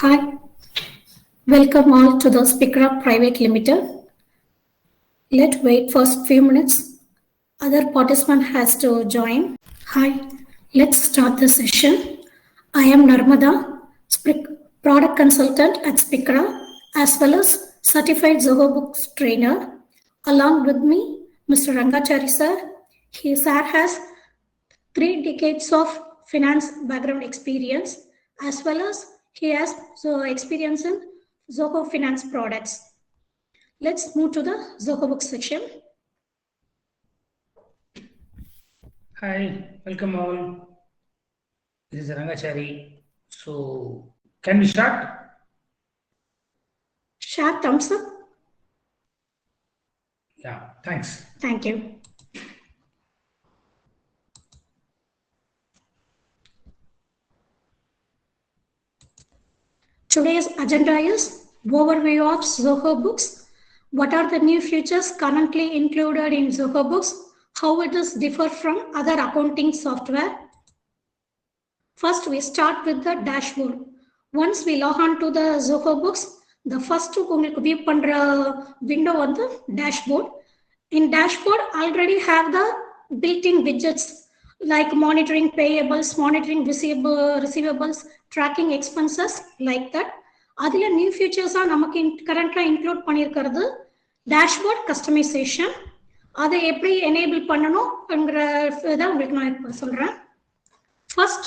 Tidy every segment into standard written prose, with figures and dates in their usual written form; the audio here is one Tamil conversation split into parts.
Hi, welcome all to the Speaker Private Limited. Let's wait for a few minutes. Other participant has to join. Hi, let's start the session. I am Narmada, product consultant at Speakra, as well as certified Zoho Books trainer. Along with me, Mr. Rangachari sir. Sir has 3 decades of finance background experience, as well as he has experience in Zoho finance products. Let's move to the Zoho book section. Hi, welcome all. This is Rangachari. So, can we start? Share thumbs up. Yeah, thanks. Thank you. Today's agenda is overview of Zoho books. What are the new features currently included in Zoho books? How it is differ from other accounting software? First, we start with the dashboard. Once we log on to the Zoho books, the first view window on the dashboard. In dashboard, already have the built-in widgets like monitoring payables, monitoring receivables, tracking expenses, like that. Adila new features are currently include பண்ணிருக்கிறது dashboard customization. அதை எப்படி enable பண்ணனும்ங்கறத உங்களுக்கு நான் இப்ப சொல்றேன். First,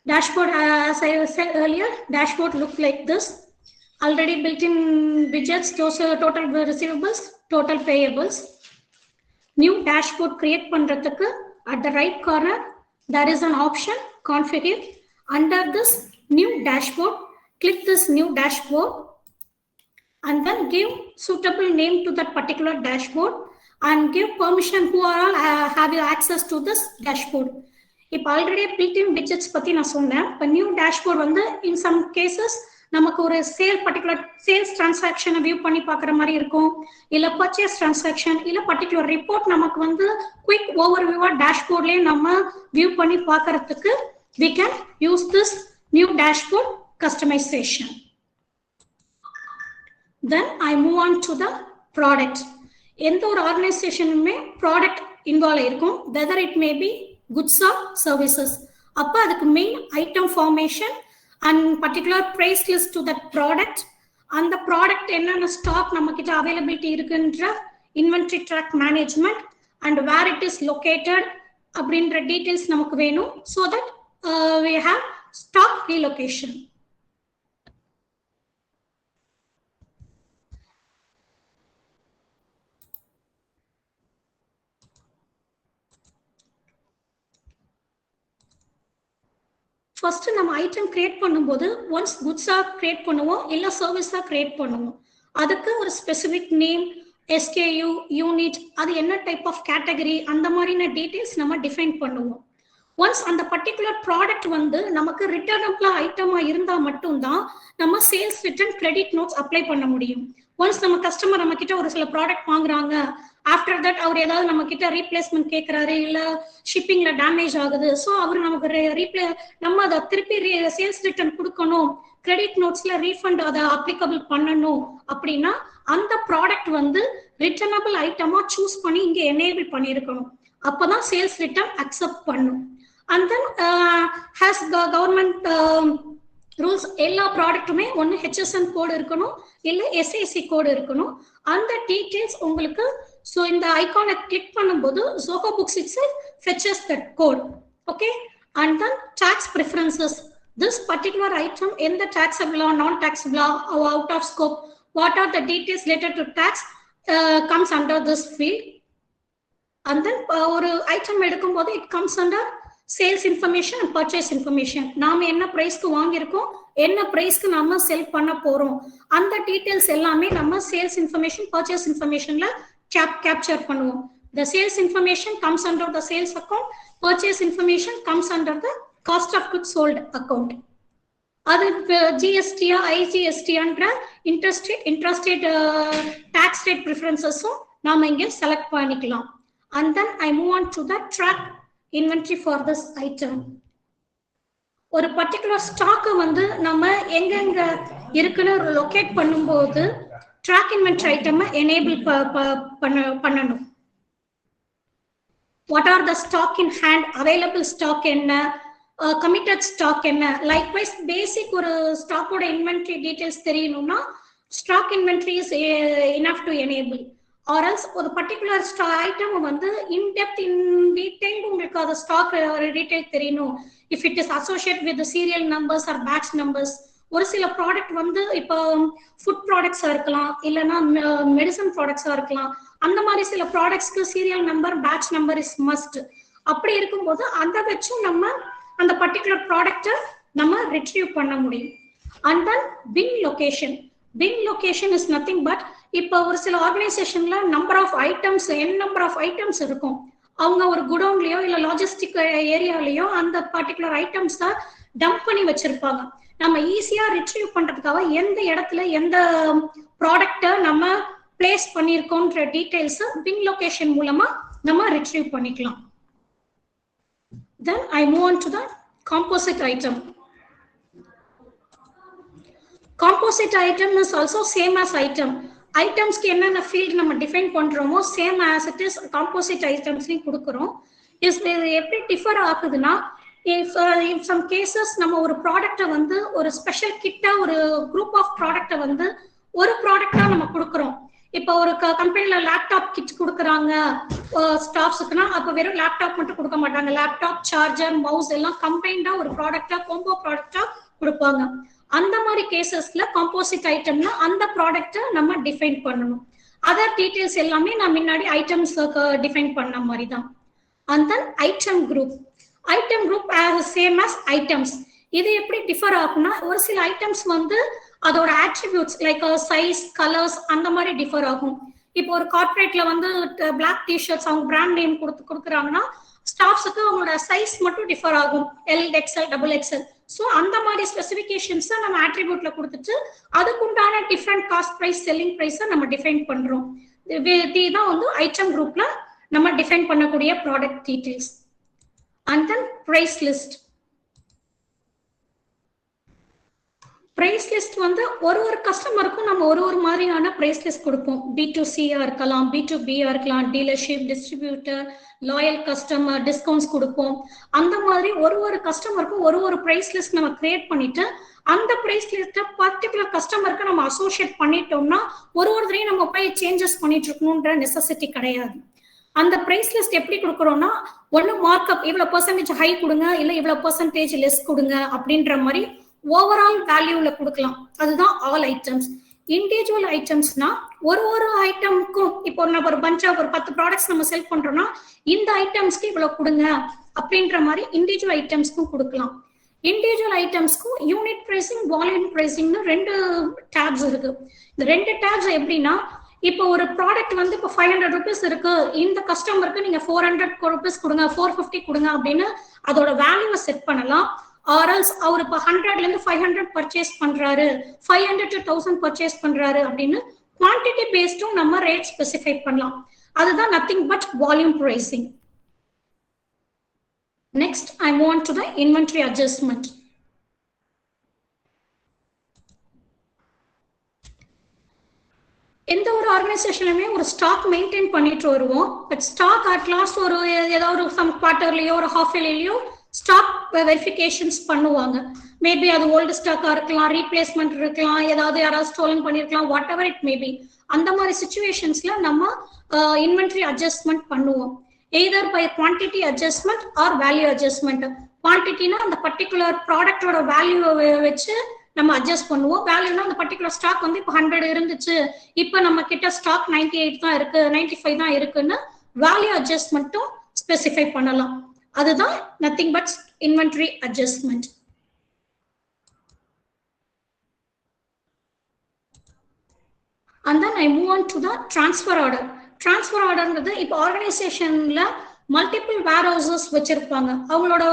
dashboard, as I said earlier, dashboard look like this. Already built-in widgets, those total receivables, total payables. New dashboard create பண்றதுக்கு at the right corner there is an option configure. Under this new dashboard, click this new dashboard and then give suitable name to that particular dashboard and give permission who are all have access to this dashboard. இப்போ ஆல்ரெடி பில்ட்-இன் widgets பத்தி நான் சொன்னேன். இப்போ நியூ டேஷ்போர்ட் வந்து in some cases நமக்கு ஒரு பர்டிகுலர் சேல்ஸ் டிரான்சாக்ஷனை வியூ பண்ணி பார்க்குற மாதிரி இருக்கும், இல்லை பர்ச்சேஸ் டிரான்சாக்ஷன், இல்லை பர்டிகுலர் ரிப்போர்ட் நமக்கு வந்து குயிக் ஓவர் வியூவா டேஷ்போர்ட்லேயே நம்ம வியூ பண்ணி பார்க்கறதுக்கு we can use this new dashboard customization. Then I move on to the product. எந்த ஒரு ஆர்கனைசேஷனுமே ப்ராடக்ட் இன்வால்வ் இருக்கும், whether it may be goods or services. அப்போ அதுக்கு main item formation and particular price list to that product, and the product என்னென்ன ஸ்டாக் நம்ம கிட்ட அவைலபிலிட்டி இருக்குன்ற inventory track management and where it is located அப்படின்ற டீடைல்ஸ் நமக்கு வேணும், so that we have stock relocation. First நம்ம ஐட்டம் கிரியேட் பண்ணும்போது ஒன்ஸ் குட்ஸா கிரியேட் பண்ணுவோம், இல்லை சர்வீஸா கிரியேட் பண்ணுவோம். அதுக்கு ஒரு ஸ்பெசிபிக் நேம், எஸ்கேயூ, யூனிட், அது என்ன டைப் ஆஃப் கேட்டகரி, அந்த மாதிரியான டீடைல்ஸ் நம்ம டிஃபைன் பண்ணுவோம். ஒன்ஸ் அந்த பர்டிகுலர் ப்ராடக்ட் வந்து நமக்கு ரிட்டர்னபிளா ஐட்டமா இருந்தா மட்டும்தான் நம்ம sales return credit notes apply பண்ண முடியும். ஒன்ஸ் நம்ம கஸ்டமர் நம்ம கிட்ட ஒரு சில ப்ராடக்ட் வாங்குறாங்க, ஆஃப்டர் தட் அவர் ஏதாவது நம்ம கிட்ட ரீப்ளேஸ்மெண்ட் கேட்கறாரு, இல்ல ஷிப்பிங்ல டேமேஜ் ஆகுது, ஸோ அவர் நமக்கு நம்ம அதை திருப்பி சேல்ஸ் ரிட்டர்ன் கொடுக்கணும், கிரெடிட் நோட்ஸ்ல ரீஃபண்ட் அதை அப்ளிகபிள் பண்ணணும் அப்படின்னா அந்த ப்ராடக்ட் வந்து ரிட்டர்னபிள் ஐட்டமா சூஸ் பண்ணி இங்க எனேபிள் பண்ணிருக்கணும். அப்பதான் சேல்ஸ் ரிட்டர்ன் அக்செப்ட் பண்ணும். And then has government rules, எல்லா ப்ராடக்ட்டுமே ஒன்று HSN கோடு இருக்கணும், இல்லை SAC கோடு இருக்கணும். அந்த டீடைல்ஸ் உங்களுக்கு ஸோ இந்த ஐகானை கிளிக் பண்ணும்போது Zoho Books itself fetches that code. Okay, and then tax preferences. This particular item in the taxable or non-taxable or out of scope, what are the details related to tax comes under this field. And then ஒரு ஐட்டம் எடுக்கும்போது it comes under sales information and purchase information. நாம என்ன பிரைஸ்க்கு வாங்கியிருக்கோம், என்ன பிரைஸ்க்கு நம்ம செல் பண்ண போறோம், அந்த டீடைல்ஸ் எல்லாமே நம்ம சேல்ஸ் இன்ஃபர்மேஷன், பர்ச்சேஸ் இன்ஃபர்மேஷன்ல கேப்சர் பண்ணுவோம். The sales information comes under the sales account, purchase information comes under the cost of goods sold account. அது GST IGST என்ற இன்ட்ரஸ்டேட் டாக்ஸ் ரேட் ப்ரிஃபரன்சஸும் நாம இங்கே செலக்ட் பண்ணிக்கலாம். And then I move on to the track inventory for this item. ஒரு பர்டிகுலர் ஸ்டாக்கை வந்து நம்ம எங்கெங்க இருக்குன்னு லொக்கேட் பண்ணும்போது ட்ராக் இன்வென்ட்ரி ஐட்டம் எனேபிள் பண்ணணும். What are the stock in hand, available stock என்ன, committed stock என்ன. Likewise basic ஒரு ஸ்டாக்கோட இன்வென்ட்ரி டீடைல்ஸ் தெரியணும்னா stock inventory is enough to enable. Or else ஒரு பர்டிகுலர் ஐட்டம் வந்து in depth in detail உங்களுக்கு அது ஸ்டாக் டீடைல் தெரியணும். If it is associated with the serial numbers or batch numbers. ஒரு சில ப்ராடக்ட் வந்து இப்போ ஃபுட் ப்ராடக்ட்ஸா இருக்கலாம், இல்லைன்னா மெடிசன் ப்ராடக்ட்ஸா இருக்கலாம். அந்த மாதிரி சில ப்ராடக்ட்ஸ்க்கு serial number batch number is must. அப்படி இருக்கும்போது அதை வச்சும் நம்ம அந்த பர்டிகுலர் ப்ராடக்ட்டை நம்ம ரிட்ரீவ் பண்ண முடியும். And then bin location. Bin location is nothing but இப்போ ஒரு சில ஆர்கனைசேஷன்ல number of items number of items இருக்கும். அவங்க ஒரு குடோன்லயோ இல்ல லாஜிஸ்டிக் ஏரியாலயோ அந்த பர்டிகுலர் ஐட்டம்ஸை டம்ப் பண்ணி வச்சிருப்பாங்க. நம்ம ஈஸியா ரிட்ரீவ் பண்றதுக்காக எந்த இடத்துல எந்த ப்ராடக்ட்டை நம்ம பிளேஸ் பண்ணிருக்கோன்ற டீடைல்ஸ் பின் லொகேஷன் மூலமா நம்ம ரிட்ரீவ் பண்ணிக்கலாம். Then I move on to the composite item. Composite item is also same as item. ஐட்டம்ஸ்க்கு என்னென்ன ஃபீல்ட் நம்ம டிஃபைன் பண்றோமோ same as it is composite ஐட்டம்ஸ்லையும் கொடுக்குறோம். இது எப்படி டிஃபர் ஆகுதுன்னா, இஃப் சம் கேசஸ் நம்ம ஒரு ப்ராடக்டை வந்து ஒரு ஸ்பெஷல் கிட்டா ஒரு குரூப் ஆஃப் ப்ராடக்டை வந்து ஒரு ப்ராடக்டா நம்ம கொடுக்குறோம். இப்போ ஒரு கம்பெனில லேப்டாப் கிட் கொடுக்குறாங்க ஸ்டாஃப்ஸுக்குன்னா, அப்போ வெறும் லேப்டாப் மட்டும் கொடுக்க மாட்டாங்க. லேப்டாப், சார்ஜர், மவுஸ் எல்லாம் கம்பைண்டா ஒரு ப்ராடக்டா கோம்போ ப்ராடக்டா கொடுப்பாங்க. அந்த மாதிரி கேசஸ்ல காம்போசிட் ஐட்டம்னா அந்த ப்ராடக்ட்டை நம்ம டிஃபைன் பண்ணணும். அதர் டீடைல்ஸ் எல்லாமே நான் முன்னாடி ஐட்டம்ஸ் டிஃபைன் பண்ண மாதிரி தான். And then item group. Item group same as items. இது எப்படி டிஃபர் ஆகும்னா, ஒரு சில ஐட்டம்ஸ் வந்து அதோட ஆட்ரிபியூட்ஸ் லைக் சைஸ், கலர்ஸ் அந்த மாதிரி டிஃபர் ஆகும். இப்போ ஒரு கார்பரேட்ல வந்து பிளாக் டிஷர்ட்ஸ் அவங்க பிராண்ட் நேம் கொடுக்குறாங்கன்னா ஸ்டாஃப்ஸுக்கு அவங்களோட சைஸ் மட்டும் டிஃபர் ஆகும், L, XL, double XL. So அந்த மாதிரி ஸ்பெசிஃபிகேஷன்ஸை நம்ம ஆட்ரிபியூட்ல கொடுத்துட்டு அதுக்குண்டான டிஃப்ரெண்ட் காஸ்ட் ப்ரைஸ், செல்லிங் ப்ரைஸை நம்ம டிஃபைன் பண்றோம். இதுதான் வந்து ஐட்டம் குரூப்ல நம்ம டிஃபைன் பண்ணக்கூடிய product details. And then price list. Price list வந்து ஒரு கஸ்டமருக்கும் நம்ம ஒரு மாதிரியான பிரைஸ் லிஸ்ட் கொடுப்போம். B2C இருக்கலாம், B2B இருக்கலாம், dealership, distributor, loyal customer, discounts கொடுப்போம். அந்த மாதிரி ஒரு கஸ்டமருக்கும் ஒரு பிரைஸ் லிஸ்ட் நம்ம கிரியேட் பண்ணிட்டு அந்த பிரைஸ் லிஸ்ட்டை பர்டிகுலர் கஸ்டமருக்கு நம்ம அசோசியேட் பண்ணிட்டோம்னா ஒரு தடவையும் நம்ம போய் சேஞ்சஸ் பண்ணிட்டு இருக்கணும்ன்ற நெசசிட்டி கிடையாது. அந்த பிரைஸ் லிஸ்ட் எப்படி கொடுக்குறோம்னா, ஒன்று மார்க்அப் இவ்வளவு பெர்சன்டேஜ் ஹை கொடுங்க, இல்லை இவ்வளவு பெர்சன்டேஜ் லெஸ் கொடுங்க அப்படின்ற மாதிரி ஓவரால் வேல்யூல கொடுக்கலாம். அதுதான் ஆல் ஐட்டம்ஸ். இண்டிவிஜுவல் ஐட்டம்ஸ்னா ஒரு ஐட்டமுக்கும் இப்போ நம்ம ஒரு பஞ்சா ஒரு 10 ப்ராடக்ட்ஸ் நம்ம செல் பண்றோம்னா இந்த ஐட்டம்ஸ்க்கு இவ்வளவு கொடுங்க அப்படின்ற மாதிரி இண்டிவிஜுவல் ஐட்டம்ஸ்க்கும் கொடுக்கலாம். Individual ஐட்டம்ஸ்க்கும் unit pricing, volume பிரைசிங்னு 2 tabs இருக்கு. இந்த 2 டேப்ஸ் எப்படின்னா, இப்போ ஒரு ப்ராடக்ட் வந்து இப்போ 500 rupees இருக்கு, இந்த கஸ்டமருக்கு நீங்க 400 rupees கொடுங்க, 450 கொடுங்க அப்படின்னு அதோட வேல்யூவை செட் பண்ணலாம். ஆர்எல்ஸ் அவர் இப்போ 100ல இருந்து 500 பர்ச்சேஸ் பண்றாரு, 500 to 1000 பர்ச்சேஸ் பண்றாரு அப்படின்னு குவான்டிட்டி பேஸ்டும் நம்ம ரேட் ஸ்பெசிஃபை பண்ணலாம். அதுதான் nothing but volume pricing. Next I move on to the inventory adjustment. எந்த ஒரு ஆர்கனைசேஷனுமே ஒரு ஸ்டாக் மெயின்டைன் பண்ணிட்டு வருவோம். பட் ஸ்டாக் அட் லாஸ்ட் ஒரு ஏதாவது சம் குவார்டர்லயோ ஒரு ஹாஃப் இயர்லயோ ஸ்டாக் வெரிஃபிகேஷன்ஸ் பண்ணுவாங்க. மேபி அது ஓல்டு ஸ்டாக்கா இருக்கலாம், ரீப்ளேஸ்மெண்ட் இருக்கலாம், ஏதாவது யாராவது ஸ்டோலன் பண்ணிருக்கலாம், வாட் எவர் இட் மேபி. அந்த மாதிரி சிச்சுவேஷன்ஸ்ல நம்ம இன்வென்டரி அட்ஜஸ்ட்மெண்ட் பண்ணுவோம். Either by quantity adjustment or value adjustment. குவான்டிட்டினா அந்த பர்டிகுலர் ப்ராடக்டோட வேல்யூவை வச்சு நம்ம அட்ஜஸ்ட் பண்ணுவோம். வேல்யூனா அந்த பர்டிகுலர் ஸ்டாக் வந்து இப்போ 100 இருந்துச்சு, இப்போ நம்ம கிட்ட ஸ்டாக் 98 தான் இருக்கு, 95 தான் இருக்குன்னு வேல்யூ அட்ஜஸ்ட்மெண்ட்டும் ஸ்பெசிஃபை பண்ணலாம். அதுதான் nothing but inventory adjustment. And then I move on to the transfer order. Transfer orderங்கிறது இப்போ ஆர்கனைசேஷன்ல மல்டிபிள் வேர் ஹவுசஸ் வச்சிருப்பாங்க. அவங்களோட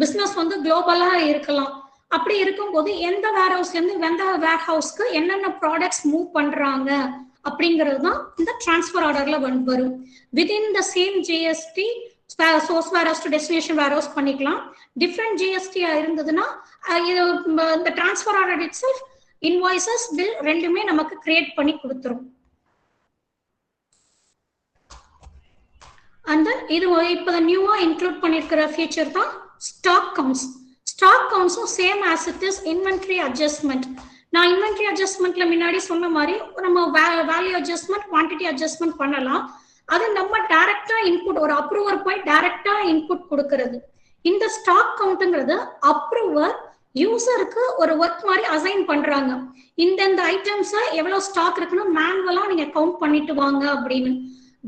பிசினஸ் வந்து குளோபலா இருக்கலாம். அப்படி இருக்கும்போது எந்த வேர் ஹவுஸ்ல இருந்து எந்த வேர் ஹவுஸ்க்கு என்னென்ன ப்ராடக்ட்ஸ் மூவ் பண்றாங்க அப்படிங்கிறது தான் இந்த டிரான்ஸ்ஃபர் ஆர்டர்ல வரும். Within the same GST source warehouse to destination warehouse பண்ணிக்கலாம். டிஃப்ரெண்ட் ஜிஎஸ்டி இருந்ததுன்னா இந்த transfer order it self invoices bill ரெண்டுமே நமக்கு கிரியேட் பண்ணி கொடுத்துரும். அண்ட் தென் இது இப்போ நியூவா இன்க்ளூட் பண்ணிருக்கிற ஃபீச்சர் தான் ஸ்டாக் கவுண்ட்ஸ். ஸ்டாக் கவுண்ட்ஸும் same as it is inventory adjustment. நான் இன்வென்ட்ரி அட்ஜஸ்ட்மெண்ட்ல முன்னாடி சொன்ன மாதிரி நம்ம வேல்யூ அட்ஜஸ்ட்மெண்ட், குவான்டிட்டி அட்ஜஸ்ட்மெண்ட் பண்ணலாம். அது நம்ம டைரக்டா இன்புட், ஒரு அப்ரூவர் போய் டைரக்டா இன்புட் கொடுக்கறது. இந்த ஸ்டாக் கவுண்ட்ங்கிறது அப்ரூவர் யூசருக்கு ஒரு ஒர்க் மாதிரி அசைன் பண்றாங்க. இந்த ஐட்டம்ஸ் எவ்வளவு ஸ்டாக் இருக்குன்னு மேனுவலா நீங்க கவுண்ட் பண்ணிட்டு வாங்க அப்படின்னு.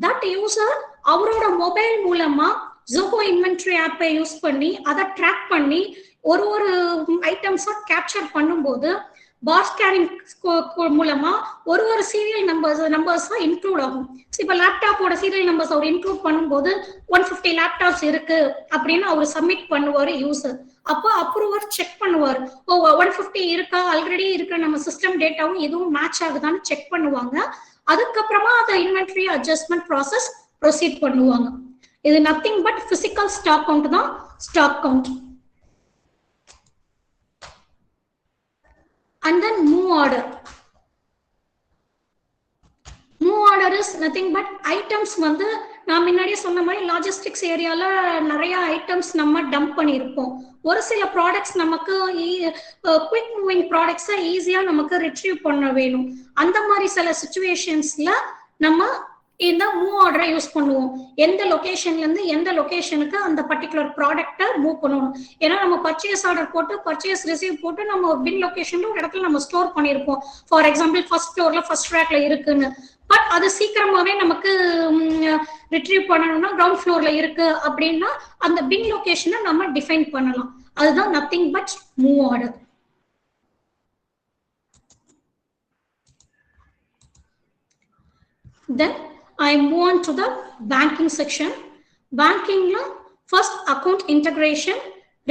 தட் யூசர் அவரோட மொபைல் மூலமா ஜோஹோ இன்வென்ட்ரி ஆப்பை யூஸ் பண்ணி அதை ட்ராக் பண்ணி ஒரு ஐட்டம்ஸா கேப்சர் பண்ணும்போது பார் ஸ்கேனிங் மூலமா ஒரு சீரியல் நம்பர்ஸ் இன்க்ளூட் ஆகும். இப்ப லேப்டாப்போட சீரியல் நம்பர்ஸ் அவர் இன்க்ளூட் பண்ணும்போது 150 லேப்டாப்ஸ் இருக்கு அப்படின்னு அவர் சப்மிட் பண்ணுவாரு யூசர். அப்போ அப்ரூவர் செக் பண்ணுவார், 150 இருக்கா, ஆல்ரெடி இருக்கிற நம்ம சிஸ்டம் டேட்டாவும் எதுவும் மேட்ச் ஆகுதான்னு செக் பண்ணுவாங்க. அதுக்கப்புறமா அந்த இன்வென்ட்ரி அட்ஜஸ்ட்மெண்ட் ப்ராசஸ் ப்ரொசீட் பண்ணுவாங்க. இது nothing but physical stock count தான் stock count. And then move order. Move order is nothing but items வந்து நான் முன்னாடியே சொன்ன மாதிரி லாஜிஸ்டிக்ஸ் ஏரியால நிறைய ஐட்டம்ஸ் நம்ம டம்ப் பண்ணியிருப்போம். ஒரு சில ப்ராடக்ட்ஸ் நமக்கு குவிக் மூவிங் ப்ராடக்ட்ஸை ஈஸியா நமக்கு ரிட்ரீவ் பண்ண வேணும். அந்த மாதிரி சில சிச்சுவேஷன்ஸ்ல நம்ம இந்த மூவ் ஆர்டரை யூஸ் பண்ணுவோம். எந்த லொகேஷன்ல இருந்து எந்த லொகேஷனுக்கு அந்த பர்டிகுலர் ப்ராடக்ட்டை மூவ் பண்ணணும். ஏன்னா நம்ம பர்ச்சேஸ் ஆர்டர் போட்டு பர்ச்சேஸ் ரிசீவ் போட்டு நம்ம பின் லொகேஷன்ல ஒரு இடத்துல நம்ம ஸ்டோர் பண்ணியிருப்போம். ஃபார் எக்ஸாம்பிள் ஃபர்ஸ்ட் ஃப்ளோர்ல ஃபர்ஸ்ட் ரேக்ல இருக்குன்னு. பட் அது சீக்கிரமாவே நமக்கு ரிட்ரீவ் பண்ணணும்னா கிரவுண்ட் ஃப்ளோர்ல இருக்கு அப்படின்னா அந்த பின் லொகேஷனை நம்ம டிஃபைன் பண்ணலாம். அதுதான் nothing but move order. Then I move on to the banking section. Banking first account integration,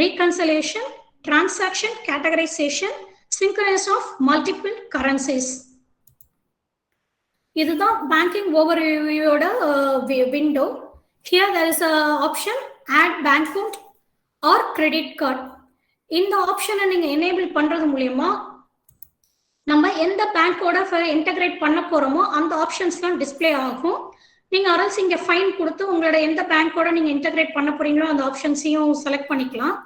reconciliation, transaction categorization, synchronization of multiple currencies. இதுதான் banking overview window. Here there is a option add bank account or credit card. இந்த ஆப்ஷனை நீங்க enable பண்றது மூலமா நம்ம எந்த பேங்கோட இன்டகிரேட் பண்ண போறோமோ அந்த ஆப்ஷன்ஸ்லாம் டிஸ்பிளே ஆகும். நீங்க அரல்ஸ் இங்க ஃபைன் கொடுத்து உங்களோட எந்த பேங்கோட நீங்க இன்டகிரேட் பண்ண போறீங்களோ அந்த ஆப்ஷன்ஸையும் செலக்ட் பண்ணிக்கலாம்.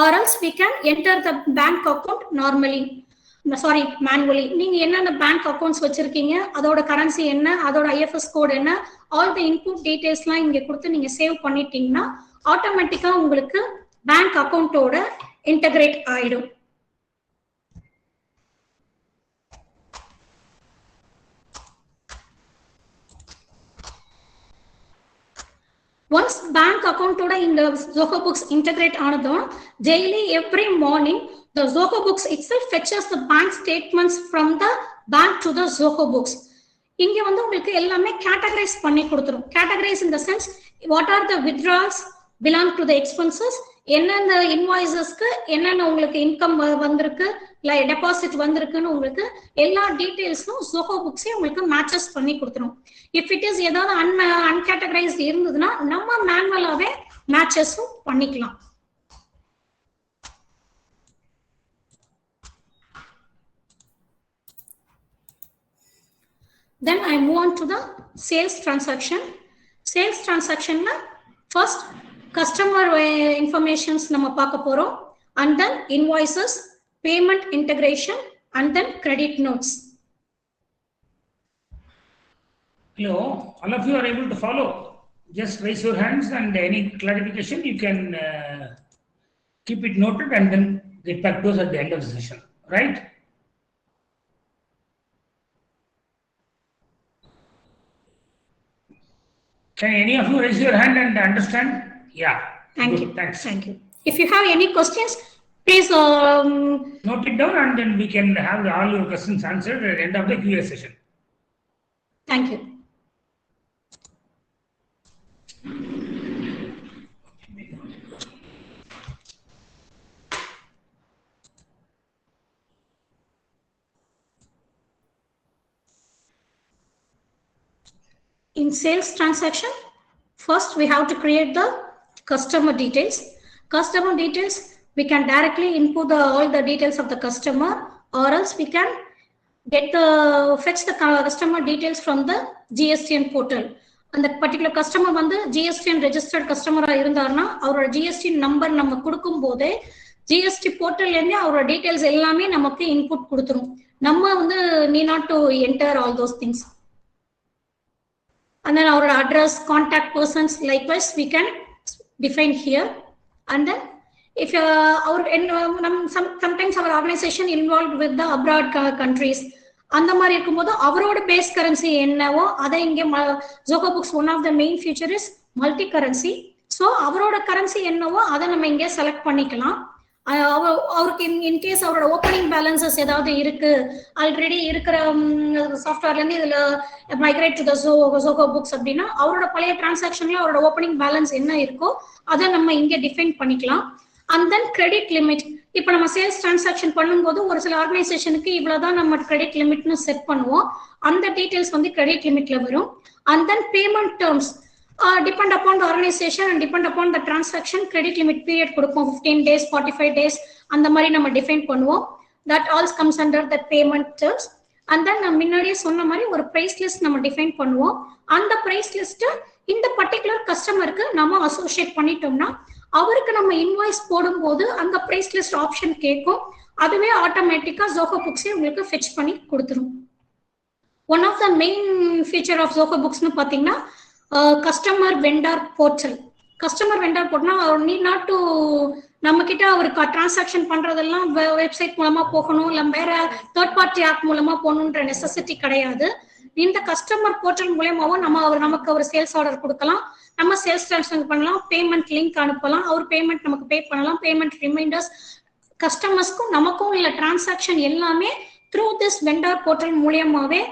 ஆர்எல்ஸ் we can enter the bank account normally, sorry manually. நீங்க என்னென்ன பேங்க் அக்கௌண்ட்ஸ் வச்சிருக்கீங்க, அதோட கரன்சி என்ன, அதோட IFS கோட் என்ன, ஆல் த இன்புட் டீடைல்ஸ்லாம் இங்க கொடுத்து நீங்க சேவ் பண்ணிட்டீங்கன்னா ஆட்டோமேட்டிக்கா உங்களுக்கு பேங்க் அக்கௌண்ட்டோட இன்டகிரேட் ஆயிடும். Once bank account oda in the Zoho Books integrate anadum, daily every morning the Zoho Books itself fetches the bank statements from the bank to the Zoho Books. இங்க வந்து உங்களுக்கு எல்லாமே categorize பண்ணி கொடுத்துரும். Categorize in the sense what are the withdrawals belong to the expenses, என்னென்ன இன்வாய்ஸஸ்க்கு என்னென்ன உங்களுக்கு இன்கம் வந்திருக்கு, இல்லை டெபாசிட் வந்திருக்குன்னு உங்களுக்கு எல்லா டீடைல்ஸும் Zoho Books உங்களுக்கு மேட்சஸ் பண்ணி கொடுத்துரும். இஃப் இட் இஸ் ஏதாவது அன்கேட்டகரைஸ் இருந்ததுன்னா நம்ம மேனுவலாவே மேட்சஸும் பண்ணிக்கலாம். Then I move on to the sales transaction. Sales transactionல first customer informations நம்ம பார்க்க போறோம், and then invoices, payment integration, and then credit notes. Hello, all of you are able to follow? Just raise your hands and any clarification you can keep it noted and then get back to us at the end of the session, right? Can any of you raise your hand and understand? Yeah. Thank you. Thanks. Thank you. If you have any questions, please note it down and then we can have all your questions answered at the end of the Q&A session. Thank you. In sales transaction, first we have to create the customer details. Customer details, we can directly input all the details of the customer, or else we can fetch the customer details from the GSTN portal. அந்த பர்டிகுலர் கஸ்டமர் வந்து ஜிஎஸ்டிஎன் ரெஜிஸ்டர்ட் கஸ்டமரா இருந்தாருன்னா அவரோட ஜிஎஸ்டி நம்பர் நம்ம கொடுக்கும் போதே ஜிஎஸ்டி போர்ட்டல்ல இருந்து அவரோட டீடைல்ஸ் எல்லாமே நமக்கு இன்புட் கொடுத்துரும். நம்ம வந்து NEET not to enter all those things. And then our address, contact persons, likewise we can define here. And then if sometimes our organization involved with the abroad countries, அந்த மாதிரி இருக்கும்போது அவரோட பேஸ் கரன்சி என்னவோ அதை இங்கே Zoho Books one of the main feature is multi currency. So அவரோட கரன்சி என்னவோ அதை நம்ம இங்கே செலக்ட் பண்ணிக்கலாம். அவருக்கு இன்கேஸ் அவரோட ஓப்பனிங் பேலன்சஸ் ஏதாவது இருக்கு, ஆல்ரெடி இருக்கிற சாஃப்ட்வேர்ல இருந்து இதுல migrate to the Zoho Books அப்படின்னா அவரோட பழைய டிரான்சாக்ஷன்ல அவரோட ஓப்பனிங் பேலன்ஸ் என்ன இருக்கோ அதை நம்ம இங்க டிஃபைன் பண்ணிக்கலாம். அண்ட் தென் கிரெடிட் லிமிட், இப்போ நம்ம சேல்ஸ் டிரான்சாக்ஷன் பண்ணும்போது ஒரு சில ஆர்கனைசேஷனுக்கு இவ்வளவுதான் நம்ம கிரெடிட் லிமிட்னு செட் பண்ணுவோம். அந்த டீடைல்ஸ் வந்து கிரெடிட் லிமிட்ல வரும். And then payment terms depend upon the organization and depend upon the transaction, credit limit period கொடுப்போம். 15 days, 45 days அந்த மாதிரி நம்ம டிஃபைன் பண்ணுவோம். that all comes under the payment terms. and then நம்ம முன்னாடியே சொன்ன மாதிரி ஒரு பிரைஸ் லிஸ்ட் நம்ம டிஃபைன் பண்ணுவோம். அந்த பிரைஸ் லிஸ்ட் இந்த பர்டிகுலர் கஸ்டமருக்கு நம்ம அசோசியேட் பண்ணிட்டோம்னா அவருக்கு நம்ம இன்வாய்ஸ் போடும்போது அந்த பிரைஸ் லிஸ்ட் ஆப்ஷன் கேட்கும். அதுவே ஆட்டோமேட்டிக்கா Zoho Books உங்களுக்கு ஃபெச் பண்ணி கொடுத்துரும். One of the main feature of Zoho Books னு பாத்தீங்கன்னா customer vendor portal. Customer vendor போர்ட்டல்னா அவர் நீட் நாட் டு நம்ம கிட்ட அவருக்கு டிரான்சாக்ஷன் பண்றதெல்லாம் வெப்சைட் மூலமா போகணும், இல்லை வேற தேர்ட் பார்ட்டி ஆப் மூலமா போகணுன்ற நெசசிட்டி கிடையாது. இந்த கஸ்டமர் போர்ட்டல் மூலமாவும் நமக்கு ஒரு சேல்ஸ் ஆர்டர் கொடுக்கலாம், நம்ம சேல்ஸ் டிரான்சாக்ஷன் பண்ணலாம், பேமெண்ட் லிங்க் அனுப்பலாம், அவர் பேமெண்ட் நமக்கு பே பண்ணலாம், பேமெண்ட் ரிமைண்டர்ஸ் கஸ்டமர்ஸ்க்கும் நமக்கும் இல்லை டிரான்சாக்ஷன் எல்லாமே த்ரூ திஸ் வெண்டர் போர்ட்டல் மூலியமாவே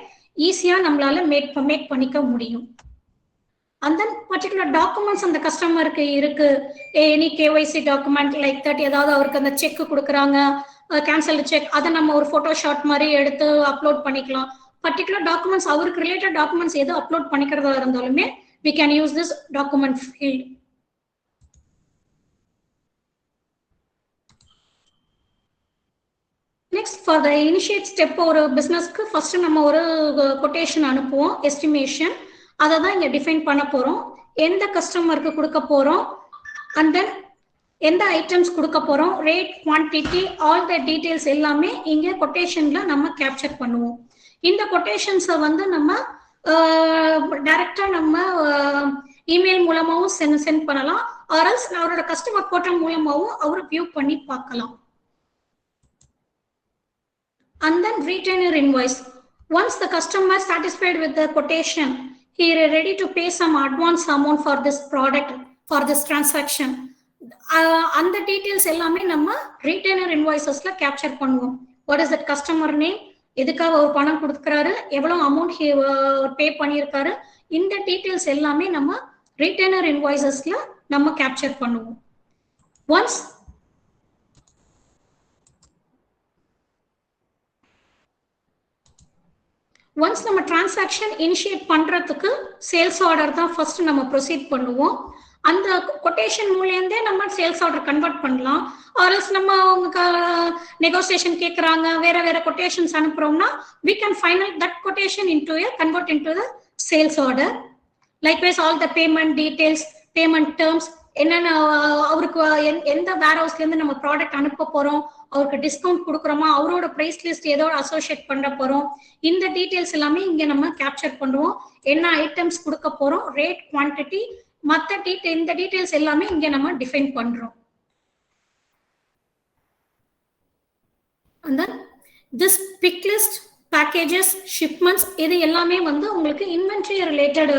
ஈஸியா நம்மளால மேக் பண்ணிக்க முடியும். And then particular documents அந்த கஸ்டமருக்கு இருக்கு, any KYC document like that, ஏதாவது அவருக்கு அந்த செக் கொடுக்குறாங்க கேன்சல் செக், அதை நம்ம ஒரு போட்டோஷாட் மாதிரி எடுத்து அப்லோட் பண்ணிக்கலாம். பர்டிகுலர் டாக்குமெண்ட்ஸ் அவருக்கு ரிலேட்டட் டாக்குமெண்ட்ஸ் எது அப்லோட் பண்ணிக்கிறதா இருந்தாலுமே we can use this document field. Next, for the initiate step ஒரு பிசினஸ்க்கு ஃபர்ஸ்ட் நம்ம ஒரு கொட்டேஷன் அனுப்புவோம், எஸ்டிமேஷன். அதை தான் இங்க டிஃபைன் பண்ண போறோம். எந்த கஸ்டமருக்கு கொடுக்க போறோம், அண்ட் தென் எந்த ஐட்டம்ஸ் கொடுக்க போறோம், rate, quantity, all the details எல்லாமே இங்க கொட்டேஷன்ல நம்ம கேப்சர் பண்ணுவோம். இந்த கொட்டேஷன்ஸை வந்து நம்ம டைரக்டா நம்ம இமெயில் மூலமாவும் சென்ட் பண்ணலாம், ஆர்எல்ஸ் அவரோட கஸ்டமர் போர்ட்டல் மூலமாவும் அவர் வியூ பண்ணி பார்க்கலாம். And then retainer invoice. Once the customer is satisfied with the quotation, he is ready to pay some advance amount for this product, for this transaction. And the details எல்லாமே நம்ம retainer invoicesல capture பண்ணுவோம். What is that customer name, எதுக்காக அவர் பணம் கொடுக்குறாரு, எவ்வளவு அமௌண்ட் பே பண்ணியிருக்காரு, இந்த டீடைல்ஸ் எல்லாமே நம்ம retainer invoicesல நம்ம capture பண்ணுவோம். ஒன்ஸ் நம்ம டிரான்சாக்ஷன் இனிஷியேட் பண்றதுக்கு சேல்ஸ் ஆர்டர் தான் ஃபர்ஸ்ட் நம்ம ப்ரொசீட் பண்ணுவோம். அந்த கொட்டேஷன் மூலியந்தே நம்ம சேல்ஸ் ஆர்டர் கன்வெர்ட் பண்ணலாம். ஆர்எல்ஸ் நம்ம அவங்க நெகோசியேஷன் கேட்குறாங்க, வேற quotations அனுப்புறோம்னா we can final that quotation into a convert into the sales order. Likewise all the payment details, payment terms, என்னென்ன அவருக்கு எந்த வேர் ஹவுஸ்ல இருந்து நம்ம ப்ராடக்ட் அனுப்ப போறோம், அவருக்கு டிஸ்கவுண்ட் கொடுக்குறோமா, அவரோட பிரைஸ் லிஸ்ட் ஏதோட அசோசியேட் பண்ண போறோம், இந்த டீடைல்ஸ் எல்லாமே இங்க நம்ம கேப்சர் பண்ணுவோம். என்ன ஐட்டம்ஸ் கொடுக்க போறோம், ரேட், குவான்டிட்டி, மற்ற இந்த டீடைல்ஸ் எல்லாமே இங்க நம்ம டிஃபைன் பண்றோம். And then this pick list, packages, shipments, இது எல்லாமே வந்து உங்களுக்கு inventory related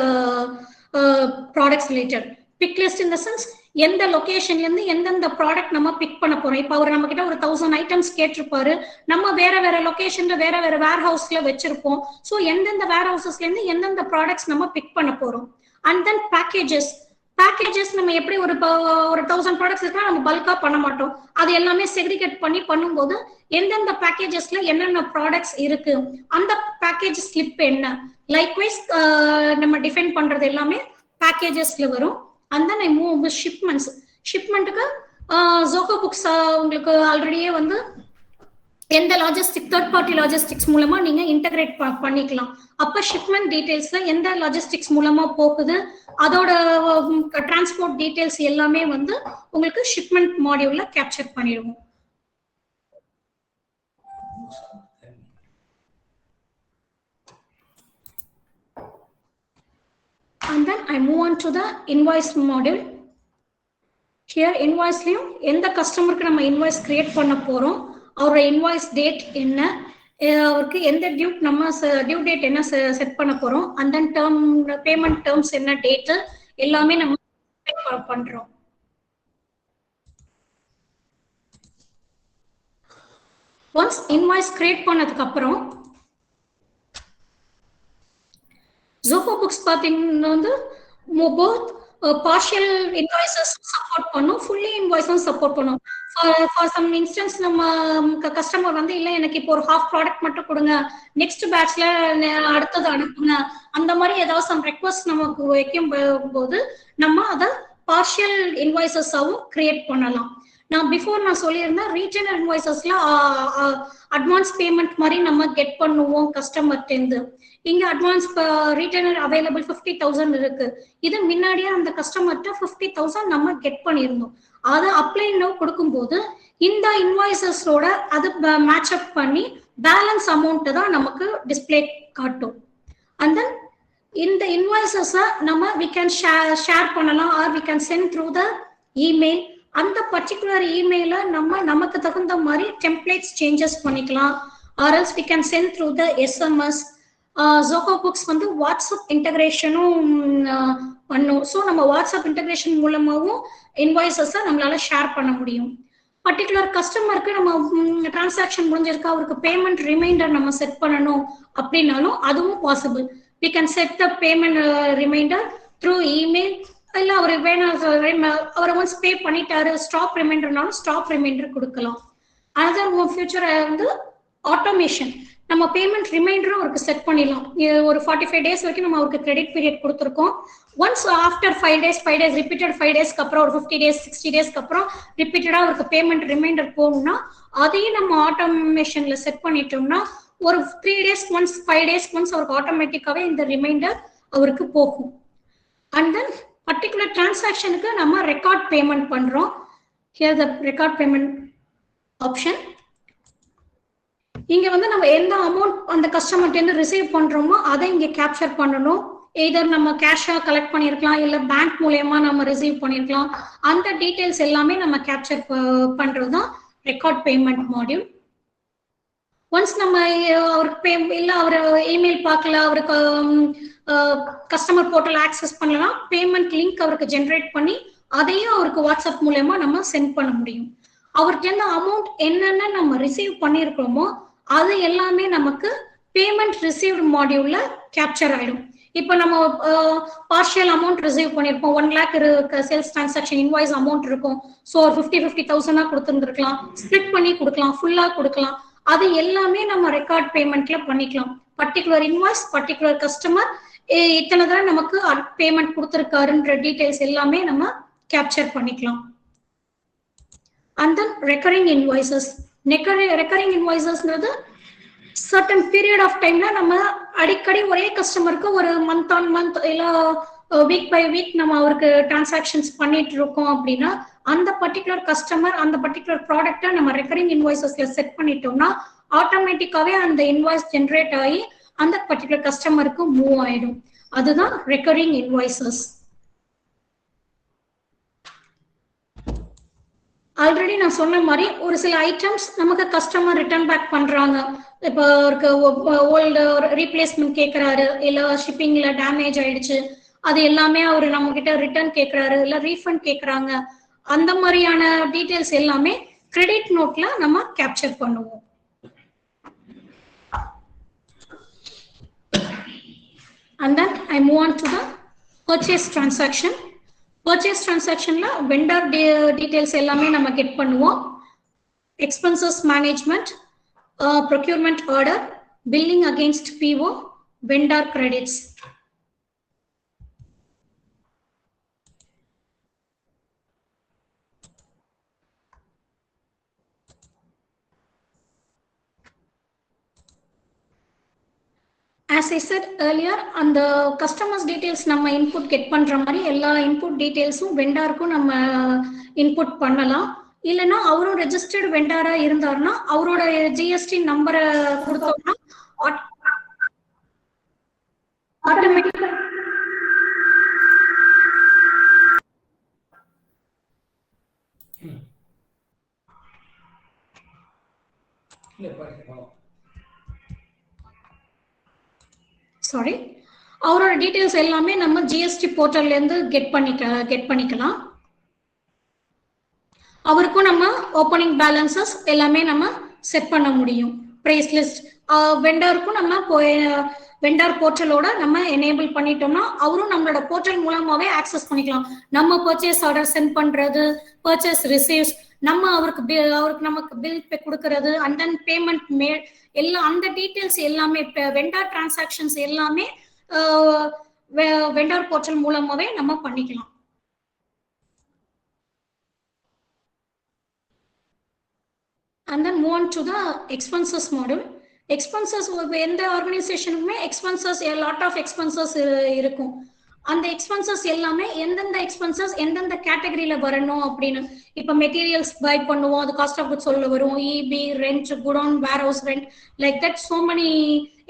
products related. Pick list in the sense எந்த லொகேஷன்ல இருந்து எந்தெந்த ப்ராடக்ட் நம்ம பிக் பண்ண போறோம். இப்போ அவர் நம்ம கிட்ட ஒரு 1000 ஐட்டம்ஸ் கேட்டிருப்பாரு, நம்ம வேற லொகேஷன்ல வேற வேர் ஹவுஸ்ல வச்சிருப்போம். ஸோ எந்தெந்த வேர் ஹவுசஸ்ல இருந்து எந்தெந்த ப்ராடக்ட்ஸ் நம்ம பிக் பண்ண போறோம். அண்ட் தென் பேக்கேஜஸ் நம்ம எப்படி ஒரு 1000 ப்ராடக்ட்ஸ் இருக்கா நம்ம பல்கா பண்ண மாட்டோம், அது எல்லாமே செக்ரிகேட் பண்ணி பண்ணும்போது எந்தெந்த பேக்கேஜஸ்ல என்னென்ன ப்ராடக்ட்ஸ் இருக்கு, அந்த பேக்கேஜ் ஸ்லிப் என்ன, லைக்வைஸ் நம்ம டிஃபைன் பண்றது எல்லாமே பேக்கேஜஸ்ல வரும். and then I move with shipments. ஷிப்மெண்ட்டுக்கு ஜோகோ புக்ஸ் உங்களுக்கு ஆல்ரெடியே வந்து எந்த லாஜிஸ்டிக் தேர்ட் பார்ட்டி லாஜிஸ்டிக்ஸ் மூலமா நீங்க இன்டகிரேட் பண்ணிக்கலாம். அப்ப ஷிப்மெண்ட் டீடைல்ஸ்ல எந்த லாஜிஸ்டிக்ஸ் மூலமா போகுது, அதோட டிரான்ஸ்போர்ட் டீடைல்ஸ் எல்லாமே வந்து உங்களுக்கு ஷிப்மெண்ட் மாடியூல்ல கேப்சர் பண்ணிடுவோம். And then I move on to the invoice module. Here invoice-லயும் எந்த கஸ்டமருக்கு நம்ம இன்வாய்ஸ் கிரியேட் பண்ண போறோம், அவரோட இன்வாய்ஸ் டேட் என்ன, அவருக்கு எந்த டியூ டேட் என்ன செட் பண்ண போறோம், and then பேமெண்ட் டேர்ம்ஸ் என்ன டேட் எல்லாமே நம்ம பண்றோம். ஒன்ஸ் இன்வாய்ஸ் கிரியேட் பண்ணதுக்கு அப்புறம் ஜோகோ புக்ஸ் பாத்தீங்கன்னா வந்து போத் partial invoices support பண்ணும், fully invoices support பண்ணும். For some instance நம்ம கஸ்டமர் வந்து இல்ல எனக்கு இப்போ ஒரு half product மட்டும் கொடுங்க, நெக்ஸ்ட் பேட்ச்ல அடுத்தது அனுப்புங்க, அந்த மாதிரி ஏதாவது some request நமக்கு வைக்கும் போது நம்ம அதை partial invoices ஆவும் கிரியேட் பண்ணலாம். நான் பிஃபோர் நான் சொல்லியிருந்தேன் ரீட்டைனர் இன்வாய்சஸ்ல அட்வான்ஸ் பேமெண்ட் மாதிரி நம்ம கெட் பண்ணுவோம் கஸ்டமர்ட்ட இருந்து. இங்க அட்வான்ஸ் ரீட்டைனர் அவைலபிள் 50,000 இருக்கு. இது முன்னாடியே அந்த கஸ்டமர்ட்ட 50,000 நம்ம கெட் பண்ணியிருந்தோம். அதை அப்ளை நவ் கொடுக்கும்போது இந்த இன்வாய்சஸோட அது மேட்ச் அப் பண்ணி பேலன்ஸ் அமௌண்ட் தான் நமக்கு டிஸ்பிளே காட்டும். அண்ட் தென் இந்த இன்வாய்சஸை நம்ம வி கேன் ஷேர் பண்ணலாம் or we can send through the email. அந்த பர்டிகுலர் இமெயில நமக்கு தகுந்த மாதிரி டெம்ப்ளேட்ஸ் சேஞ்சஸ் பண்ணிக்கலாம். Or else we can send through the SMS. Zoho Books வந்து வாட்ஸ்அப் இன்டகிரேஷனும் பண்ணும். ஸோ நம்ம வாட்ஸ்அப் இன்டகிரேஷன் மூலமாகவும் இன்வாய்சஸை நம்மளால ஷேர் பண்ண முடியும். பர்டிகுலர் கஸ்டமருக்கு நம்ம டிரான்சாக்ஷன் முடிஞ்சிருக்கா, அவருக்கு பேமெண்ட் ரிமைண்டர் நம்ம செட் பண்ணணும் அப்படின்னாலும் அதுவும் possible. We can set the payment reminder through email. இல்லை அவர் வேணும் அவரை ஒன்ஸ் பே பண்ணிட்டாரு ஸ்டாப் ரிமைண்டர்னாலும் ஸ்டாப் ரிமைண்டர் கொடுக்கலாம். அதர் ஃபியூச்சர் வந்து ஆட்டோமேஷன், நம்ம பேமெண்ட் ரிமைண்டரும் அவருக்கு செட் பண்ணிடலாம். ஒரு 45 days வரைக்கும் நம்ம அவருக்கு கிரெடிட் பீரியட் கொடுத்துருக்கோம். ஒன்ஸ் ஆஃப்டர் 5 days ரிப்பீட்டட் 5 daysக்கு அப்புறம் ஒரு 50 days 60 daysக்கு அப்புறம் ரிப்பீட்டடா அவருக்கு பேமெண்ட் ரிமைண்டர் போகணும்னா அதையும் நம்ம ஆட்டோமேஷன்ல செட் பண்ணிட்டோம்னா ஒரு 3 days ஒன்ஸ் 5 days ஒன்ஸ் அவருக்கு ஆட்டோமேட்டிக்காவே இந்த ரிமைண்டர் அவருக்கு போகும். அண்ட் தென் பர்டிகுலர் டிரான்சாக்ஷனுக்கு நம்ம ரெக்கார்ட் பேமெண்ட் பண்றோம். Here the record payment option. இங்க வந்து நம்ம எந்த அமௌண்ட் அந்த கஸ்டமர்ட்ட இருந்து ரிசீவ் பண்றோமோ அதை இங்க கேப்சர் பண்ணணும். எய்தர் நம்ம கேஷா கலெக்ட் பண்ணிருக்கலாம், இல்ல பேங்க் மூலமா நம்ம ரிசீவ் பண்ணிருக்கலாம். அந்த டீடைல்ஸ் எல்லாமே நம்ம கேப்சர் பண்றதுதான் ரெக்கார்ட் பேமெண்ட் மாடியூல். ஒன்ஸ் நம்ம அவருக்கு இல்ல அவர் இமெயில் பார்க்கல, அவருக்கு கஸ்டமர் போர்ட்டல் ஆக்சஸ் பண்ணலாம், பேமெண்ட் லிங்க் அவருக்கு ஜென்ரேட் பண்ணி அதையும் அவருக்கு வாட்ஸ்அப் மூலமா நம்ம சென்ட் பண்ண முடியும். அவருக்கு எந்த அமௌண்ட் என்னென்ன நம்ம ரிசீவ் பண்ணிருக்கோமோ அது எல்லாமே நமக்கு பேமெண்ட் ரிசீவ்ட் மாடியூல்ல கேப்சர் ஆயிடும். இப்போ நம்ம பார்ஷியல் அமௌண்ட் ரிசீவ் பண்ணிருப்போம், 1 lakh sales transaction invoice amount இருக்கும். ஸோ 50,000 கொடுத்துருந்துருக்கலாம், ஸ்பிளிட் பண்ணி கொடுக்கலாம், ஃபுல்லா கொடுக்கலாம். அது எல்லாமே நம்ம ரெக்கார்ட் பேமெண்ட்ல பண்ணிக்கலாம். பர்டிகுலர் இன்வாய்ஸ், பர்டிகுலர் கஸ்டமர் இத்தனை தடவை நமக்கு பேமெண்ட் கொடுத்துருக்காருன்ற டீடைல்ஸ் எல்லாமே நம்ம கேப்சர் பண்ணிக்கலாம். And then recurring invoices. Recurring invoicesங்கிறது certain period of timeல நம்ம அடிக்கடி ஒரே கஸ்டமருக்கு ஒரு மந்த் ஆன் மந்த் இல்ல வீக் பை வீக் நம்ம அவருக்கு டிரான்சாக்ஷன்ஸ் பண்ணிட்டு இருக்கோம் அப்படின்னா அந்த பர்டிகுலர் கஸ்டமர் அந்த பர்டிகுலர் ப்ராடக்ட்டை நம்ம ரெக்கரிங் இன்வாய்சஸ்ல செட் பண்ணிட்டோம்னா ஆட்டோமேட்டிக்காவே அந்த இன்வாய்ஸ் ஜென்ரேட் ஆகி அந்த பர்டிகுலர் கஸ்டமருக்கு மூவ் ஆயிடும். அதுதான் ரெக்கரிங் இன்வாய்சஸ். ஆல்ரெடி நான் சொன்ன மாதிரி ஒரு சில ஐட்டம்ஸ் நமக்கு கஸ்டமர் ரிட்டர்ன் பேக் பண்றாங்க. இப்போ ஓல்டு ரீப்ளேஸ்மெண்ட் கேட்கறாரு, இல்ல ஷிப்பிங்ல டேமேஜ் ஆயிடுச்சு, அது எல்லாமே அவர் நம்ம கிட்ட ரிட்டர்ன் கேட்கறாரு, இல்ல ரீஃபண்ட் கேட்கறாங்க. அந்த மாதிரியான டீடைல்ஸ் எல்லாமே கிரெடிட் நோட்ல நம்ம கேப்சர் பண்ணுவோம். And then I move on to the purchase transaction. Purchase transactionல வெண்டர் டீடைல்ஸ் எல்லாமே நம்ம கெட் பண்ணுவோம். Expenses management, procurement order, billing against PO, vendor credits. as I said earlier, அந்த customers details நம்ம input get பண்ற மாதிரி எல்லா input detailsம் வெண்டாருக்கும் நம்ம input பண்ணலாம். இல்லைன்னா அவரும் ரெஜிஸ்டர்ட் வெண்டாரா இருந்தாருன்னா அவரோட ஜிஎஸ்டி நம்பரை கொடுத்தோம்னா ஆட்டோமேட்டிக்கா சாரி அவரோட டீடைல்ஸ் எல்லாமே நம்ம ஜிஎஸ்டி போர்ட்டல்ல இருந்து கெட் பண்ணிக்கலாம். அவருக்கும் நம்ம ஓப்பனிங் பேலன்சஸ் எல்லாமே நம்ம செட் பண்ண முடியும். பிரைஸ் லிஸ்ட் வெண்டருக்கும் நம்ம வெண்டர் போர்ட்டலோட நம்ம எனேபிள் பண்ணிட்டோம்னா அவரும் நம்மளோட போர்ட்டல் மூலமாவே ஆக்சஸ் பண்ணிக்கலாம். நம்ம பர்ச்சேஸ் ஆர்டர் சென்ட் பண்றது, பர்ச்சேஸ் ரிசீவ்ஸ், நம்ம அவருக்கு நமக்கு பில் கொடுக்கறது, அண்ட் தென் பேமெண்ட் மேல் எல்லாம் அந்த டீடைல்ஸ் எல்லாமே வெண்டர் டிரான்சாக்ஷன்ஸ் எல்லாமே வெண்டர் போர்ட்டல் மூலமாவே நம்ம பண்ணிக்கலாம். And then move on to the expenses module. Expenses எந்த ஆர்கனைசேஷனுக்குமே எக்ஸ்பென்சஸ் லாட் ஆஃப் எக்ஸ்பென்சஸ் இருக்கும். அந்த எக்ஸ்பென்சஸ் எல்லாமே எந்தெந்த எக்ஸ்பென்சஸ் எந்தெந்த கேட்டகரியில வரணும் அப்படின்னு இப்ப மெட்டீரியல்ஸ் பை பண்ணுவோம், அது காஸ்ட் ஆஃப் குட்ஸ் சொல்ல வரும், EB, rent, godown, warehouse rent, like that so many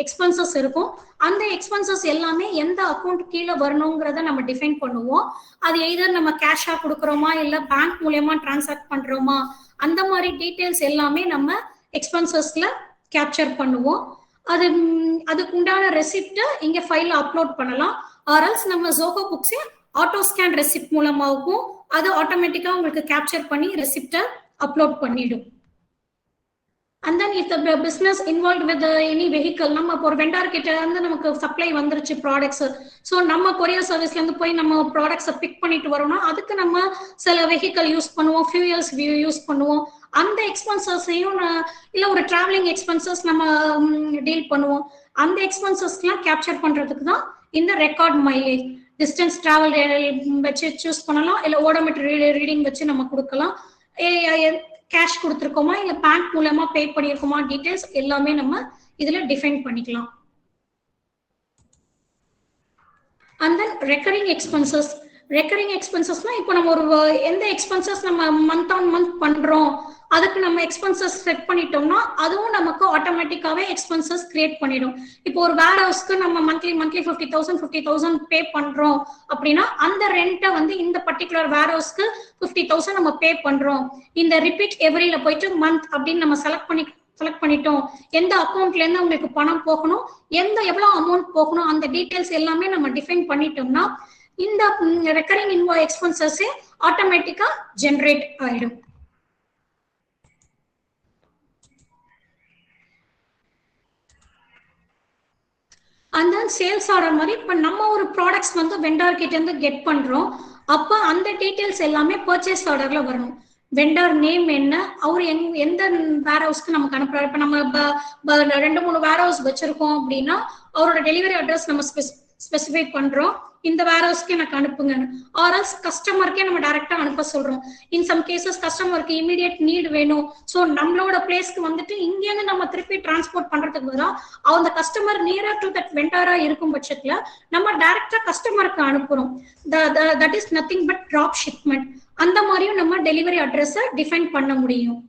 expenses இருக்கும். அந்த எக்ஸ்பென்சஸ் எல்லாமே எந்த அக்கௌண்ட் கீழே வரணுங்கிறத நம்ம டிஃபைன் பண்ணுவோம். அது எய்தர் நம்ம கேஷா கொடுக்குறோமா இல்ல பேங்க் மூலமா டிரான்சாக்ட் பண்றோமா, அந்த மாதிரி டீடைல்ஸ் எல்லாமே நம்ம எக்ஸ்பென்சஸ்ல கேப்சர் பண்ணுவோம். அதுக்கு உண்டான ரெசிப்ட் இங்க ஃபைல்ல அப்லோட் பண்ணலாம். ஆர்எல்ஸ் நம்ம Zoho Books auto scan receipt மூலமாகவும் அது ஆட்டோமேட்டிக்கா உங்களுக்கு கேப்சர் பண்ணி ரெசிப்ட அப்லோட் பண்ணிடும். And then if the business involved with any vehicle, நம்ம ஒரு வெண்டார் கிட்ட இருந்து நமக்கு சப்ளை வந்துருச்சு ப்ராடக்ட்ஸ், ஸோ நம்ம கொரியர் சர்வீஸ்ல இருந்து போய் நம்ம ப்ராடக்ட்ஸை பிக் பண்ணிட்டு வரோம்னா அதுக்கு நம்ம சில வெஹிக்கல் யூஸ் பண்ணுவோம், ஃபியூயல்ஸ் யூஸ் பண்ணுவோம். அந்த எக்ஸ்பென்சஸையும் இல்ல ஒரு டிராவலிங் எக்ஸ்பென்சஸ் நம்ம டீல் பண்ணுவோம். அந்த எக்ஸ்பென்சஸ்லாம் கேப்சர் பண்றதுக்கு தான் இந்த ரெக்கார்ட் மைலேஜ். டிஸ்டன்ஸ் டிராவல் வச்சு சூஸ் பண்ணலாம், இல்ல ஓடோமீட்டர் ரீடிங் வச்சு நம்ம கொடுக்கலாம். கேஷ் கொடுத்துருக்கோமா இல்ல பேங்க் மூலமா பே பண்ணிருக்கோமா டீடைல்ஸ் எல்லாமே நம்ம இதுல டிஃபைன் பண்ணிக்கலாம். And then recurring expenses. Recurring எக்ஸ்பென்சஸ்னா இப்போ நம்ம ஒரு எந்த எக்ஸ்பென்சஸ் நம்ம மந்த் ஆன் மந்த் பண்றோம் அதுக்கு நம்ம எக்ஸ்பென்சஸ் செட் பண்ணிட்டோம்னா அதுவும் நமக்கு ஆட்டோமேட்டிக்காவே எக்ஸ்பென்சஸ் கிரியேட் பண்ணிடும். இப்போ ஒரு வேர் ஹவுஸ்க்கு நம்ம மந்த்லி 50,000 பே பண்றோம் அப்படின்னா அந்த ரெண்ட்டை வந்து இந்த பர்டிகுலர் வேர் ஹவுஸ்க்கு 50,000 நம்ம பே பண்றோம். இந்த ரிப்பீட் எவ்ரில போயிட்டு மந்த் அப்படின்னு நம்ம செலக்ட் பண்ணிட்டோம். எந்த அக்கௌண்ட்ல இருந்து உங்களுக்கு பணம் போகணும், எவ்வளவு அமௌண்ட் போகணும், அந்த டீடைல்ஸ் எல்லாமே நம்ம டிஃபைன் பண்ணிட்டோம்னா இந்த ரெக்கரிங் இன்வாய்ஸ் எக்ஸ்பென்சஸ் ஆட்டோமேட்டிக்கா ஜெனரேட் ஆயிடும். அந்த சேல்ஸ் ஆர்டர் மாதிரி இப்ப நம்ம ஒரு ப்ராடக்ட்ஸ் வந்து வெண்டார் கிட்ட இருந்து கெட் பண்றோம், அப்ப அந்த டீடைல்ஸ் எல்லாமே பர்ச்சேஸ் ஆர்டர்ல வரணும். வெண்டர் நேம் என்ன, அவர் எந்த வேர் ஹவுஸ்க்கு நமக்கு அனுப்புறாரு. இப்ப நம்ம 2-3 வேர் ஹவுஸ் வச்சிருக்கோம் அப்படின்னா அவரோட டெலிவரி அட்ரஸ் நம்ம ஸ்பெசிஃபை பண்றோம், இந்த வேர் ஹவுஸ்க்கு எனக்கு அனுப்புங்க. ஆர்எல்ஸ் கஸ்டமருக்கே நம்ம டைரக்டா அனுப்ப சொல்றோம். இன் சம் கேசஸ் கஸ்டமருக்கு இமீடியட் நீட் வேணும், ஸோ நம்மளோட பிளேஸ்க்கு வந்துட்டு இங்கேருந்து நம்ம திருப்பி டிரான்ஸ்போர்ட் பண்றதுக்கு பதிலாக அந்த கஸ்டமர் நியரர் டு தட் வெண்டாரா இருக்கும் பட்சத்துல நம்ம டைரக்டா கஸ்டமருக்கு அனுப்புறோம். That is nothing but drop shipment. அந்த மாதிரியும் நம்ம டெலிவரி அட்ரஸை டிஃபைன் பண்ண முடியும்.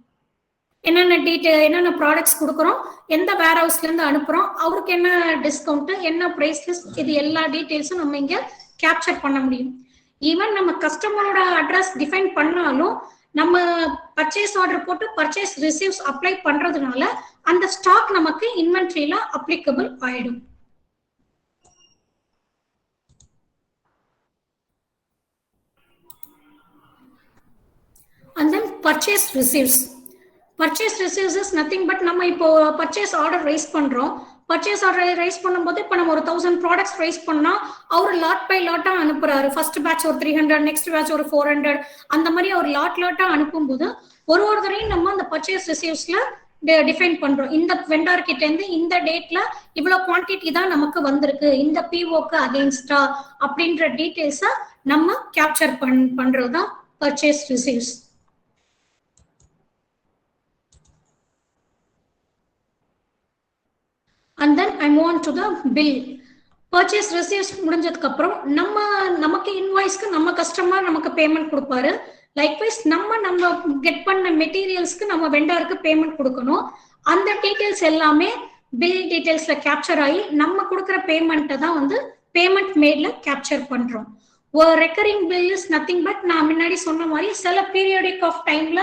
என்னென்ன ப்ராடக்ட்ஸ் கொடுக்குறோம், எந்த வேர் ஹவுஸ்ல இருந்து அனுப்புறோம், அவருக்கு என்ன டிஸ்கவுண்ட், என்ன பிரைஸ் லிஸ்ட், இது எல்லா டீடைல்ஸும் நம்ம இங்க கேப்சர் பண்ண முடியும். ஈவன் நம்ம கஸ்டமரோட அட்ரஸ் டிஃபைன் பண்ணாலும் நம்ம பர்ச்சேஸ் ஆர்டர் போட்டு பர்ச்சேஸ் ரிசீவ்ஸ் அப்ளை பண்றதுனால அந்த ஸ்டாக் நமக்கு இன்வென்ட்ரியில அப்ளிகபிள் ஆயிடும். And then purchase receives. Purchase receives is nothing but நம்ம இப்போ பர்ச்சேஸ் ஆர்டர் ரைஸ் பண்றோம். பர்ச்சேஸ் ஆர்டர் ரைஸ் பண்ணும்போது இப்போ நம்ம ஒரு 1000 ப்ராடக்ட்ஸ் ரைஸ் பண்ணா அவர் லாட் பை லாட்டா அனுப்புறாரு. ஃபர்ஸ்ட் பேட்ச் ஒரு 300, நெக்ஸ்ட் பேட்ச் ஒரு 400, அந்த மாதிரி அவர் லாட்டா அனுப்பும்போது ஒரு தடவையும் நம்ம அந்த பர்ச்சேஸ் ரிசீவ்ஸ்ல டிஃபைன் பண்றோம். இந்த வெண்டார் கிட்ட இருந்து இந்த டேட்ல இவ்வளவு குவான்டிட்டி தான் நமக்கு வந்திருக்கு, இந்த பிஓக்கு அகெயின்ஸ்டா அப்படின்ற டீடைல்ஸ நம்ம கேப்சர் பண்றதுதான் purchase receives. and then I move on to the bill. Purchase receipts முடிஞ்சதுக்கு அப்புறம் நமக்கு இன்வாய்ஸ்க்கு நம்ம கஸ்டமர் நமக்கு பேமெண்ட் கொடுப்பாரு. லைக்வைஸ் நம்ம கெட் பண்ண மெட்டீரியல்ஸ்க்கு நம்ம வெண்டாருக்கு பேமெண்ட் கொடுக்கணும். அந்த டீடைல்ஸ் எல்லாமே பில் டீடைல்ஸ்ல கேப்சர் ஆகி நம்ம கொடுக்குற பேமெண்ட்டை தான் வந்து பேமெண்ட் மேட்ல கேப்சர் பண்றோம். ஒரு recurring bill is nothing but நான் முன்னாடி சொன்ன மாதிரி சில பீரியாடிக் ஆஃப் டைம்ல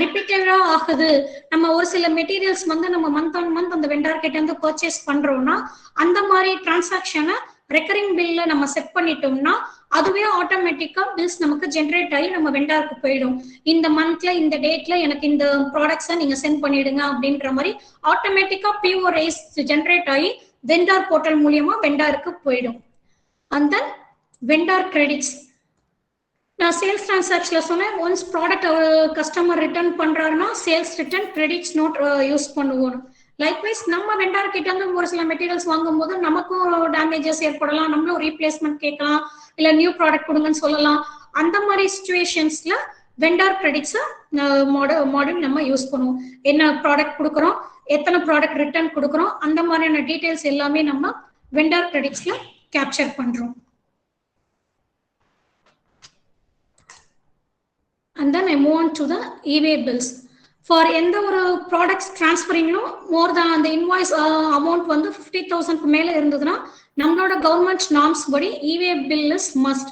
ரிப்பீட்டடா ஆகுது. நம்ம ஒரு சில மெட்டீரியல்ஸ் வந்து நம்ம மந்த் ஆன் மந்த் அந்த வெண்டார் கிட்ட இருந்து பர்ச்சேஸ் பண்றோம்னா அந்த மாதிரி டிரான்சாக்ஷனை ரெக்கரிங் பில்ல நம்ம செட் பண்ணிட்டோம்னா அதுவே ஆட்டோமேட்டிக்கா பில்ஸ் நமக்கு ஜென்ரேட் ஆகி நம்ம வெண்டாருக்கு போயிடும். இந்த மந்த்ல இந்த டேட்ல எனக்கு இந்த ப்ராடக்ட்ஸை நீங்க சென்ட் பண்ணிடுங்க அப்படின்ற மாதிரி ஆட்டோமேட்டிக்கா பிஓரைஸ் ஜென்ரேட் ஆகி வெண்டார் போர்ட்டல் மூலியமா வெண்டாருக்கு போயிடும். அந்த வெண்டார் கிரெடிட்ஸ் நான் சேல்ஸ் டிரான்சாக்ஷன்ல சொன்னேன். ஒன்ஸ் ப்ராடக்ட் கஸ்டமர் ரிட்டர்ன் பண்றாருன்னா sales return credits note use பண்ணுவோம். லைக்வைஸ் நம்ம வெண்டார் கிட்ட இருந்து ஒரு சில மெட்டீரியல்ஸ் வாங்கும் போது நமக்கும் டேமேஜஸ் ஏற்படலாம், நம்மளும் ரீப்ளேஸ்மெண்ட் கேட்கலாம், இல்ல நியூ ப்ராடக்ட் கொடுங்கன்னு சொல்லலாம். அந்த மாதிரி சிச்சுவேஷன்ஸ்ல வெண்டார் கிரெடிட்ஸ் மாடல் நம்ம யூஸ் பண்ணுவோம். என்ன ப்ராடக்ட் கொடுக்குறோம், எத்தனை ப்ராடக்ட் ரிட்டர்ன் கொடுக்குறோம், அந்த மாதிரியான டீடைல்ஸ் எல்லாமே நம்ம வெண்டார் கிரெடிட்ஸ்ல கேப்சர் பண்றோம். And then I move on to the eBay bills. For எந்த ஒரு ப்ராடக்ட்ஸ் டிரான்ஸ்ஃபரிங்லும் மோர் தான் அந்த இன்வாய்ஸ் அமௌண்ட் வந்து 50,000க்கு மேலே இருந்ததுன்னா நம்மளோட கவர்மெண்ட் நார்ம்ஸ் படி eBay bill is must.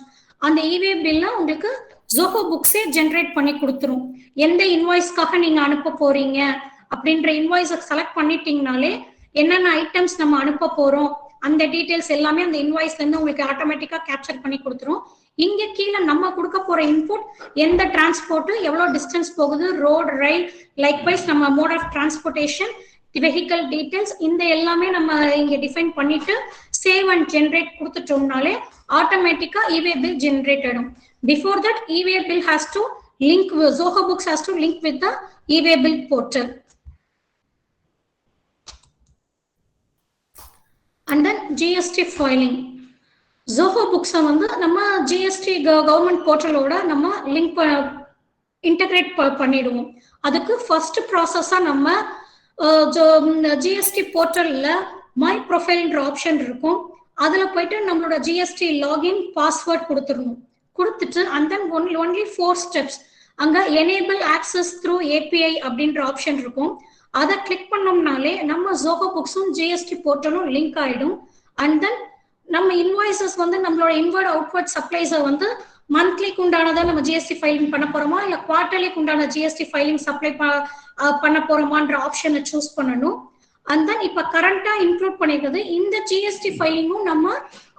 அந்த eBay பில்ல உங்களுக்கு ஜோஹோ புக்ஸே ஜென்ரேட் பண்ணி கொடுத்துரும். எந்த இன்வாய்ஸ்க்காக நீங்க அனுப்ப போறீங்க அப்படின்ற இன்வாய்ஸை செலக்ட் பண்ணிட்டீங்கனாலே என்னென்ன ஐட்டம்ஸ் நம்ம அனுப்ப போறோம் அந்த டீடைல்ஸ் எல்லாமே அந்த இன்வாய்ஸ்ல இருந்து உங்களுக்கு ஆட்டோமேட்டிக்கா கேப்சர் பண்ணி கொடுத்துரும். இங்க கீழே நம்ம கொடுக்க போற இன்புட் எந்த டிரான்ஸ்போர்ட் எவ்வளவு டிஸ்டன்ஸ் போகுது, ரோடு, ரயில், லைக்வைஸ் நம்ம mode of transportation, vehicle details, இந்த எல்லாமே நம்ம இங்க டிஃபைன் பண்ணிட்டு சேவ் அண்ட் ஜென்ரேட் கொடுத்துட்டோம்னாலே ஆட்டோமேட்டிக்கா eBay bill ஜென்ரேட் ஆயிடும். Before that eBay bill has to link with Zoho Books has to link with the eBay bill portal. And then GST filing. Zoho Books வந்து நம்ம ஜிஎஸ்டி கவர்மெண்ட் போர்ட்டலோட நம்ம லிங்க் இன்டகிரேட் பண்ணிடுவோம். அதுக்கு ஃபர்ஸ்ட் ப்ராசஸா நம்ம ஜிஎஸ்டி போர்ட்டல்ல மை ப்ரொஃபைல்ன்ற ஆப்ஷன் இருக்கும். அதுல போயிட்டு நம்மளோட ஜிஎஸ்டி லாகின் பாஸ்வேர்ட் கொடுத்துட்டு and then only 4 steps அங்க எனேபிள் ஆக்சஸ் த்ரூ ஏபிஐ அப்படின்ற ஆப்ஷன் இருக்கும். அதை கிளிக் பண்ணோம்னாலே நம்ம Zoho Books-உம் ஜிஎஸ்டி போர்ட்டலும் லிங்க் ஆயிடும். அண்ட் தென் நம்ம இன்வாய்சஸ் வந்து நம்மளோட இன்வர்ட் அவுட்வர்ட் சப்ளைஸை வந்து மந்த்லிக்கு உண்டானதை நம்ம ஜிஎஸ்டி ஃபைலிங் பண்ண போறோமா இல்ல குவார்டர்லிக்கு உண்டான ஜிஎஸ்டி ஃபைலிங் சப்ளை பண்ண போறோமான்ற ஆப்ஷனை சூஸ் பண்ணணும். அண்ட் தென் இப்ப கரண்டா இன்க்ளூட் பண்ணிருக்கிறது இந்த ஜிஎஸ்டி ஃபைலிங்கும் நம்ம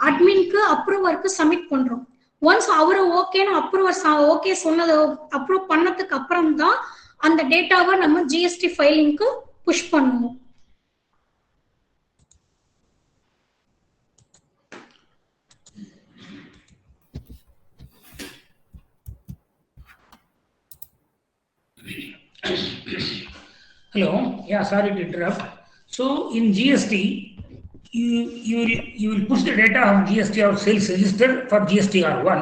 அட்மின்க்கு அப்ரூவருக்கு சப்மிட் பண்றோம். ஒன்ஸ் அவரு ஓகேன்னு அப்ரூவர் ஓகே சொன்னது அப்ரூவ் பண்ணதுக்கு அப்புறம் தான் அந்த டேட்டாவை நம்ம ஜிஎஸ்டி ஃபைலிங்க்கு புஷ் பண்ணுவோம். Hello. Yeah, sorry to interrupt. So in GST, you will push the data of GST of sales register for GSTR1.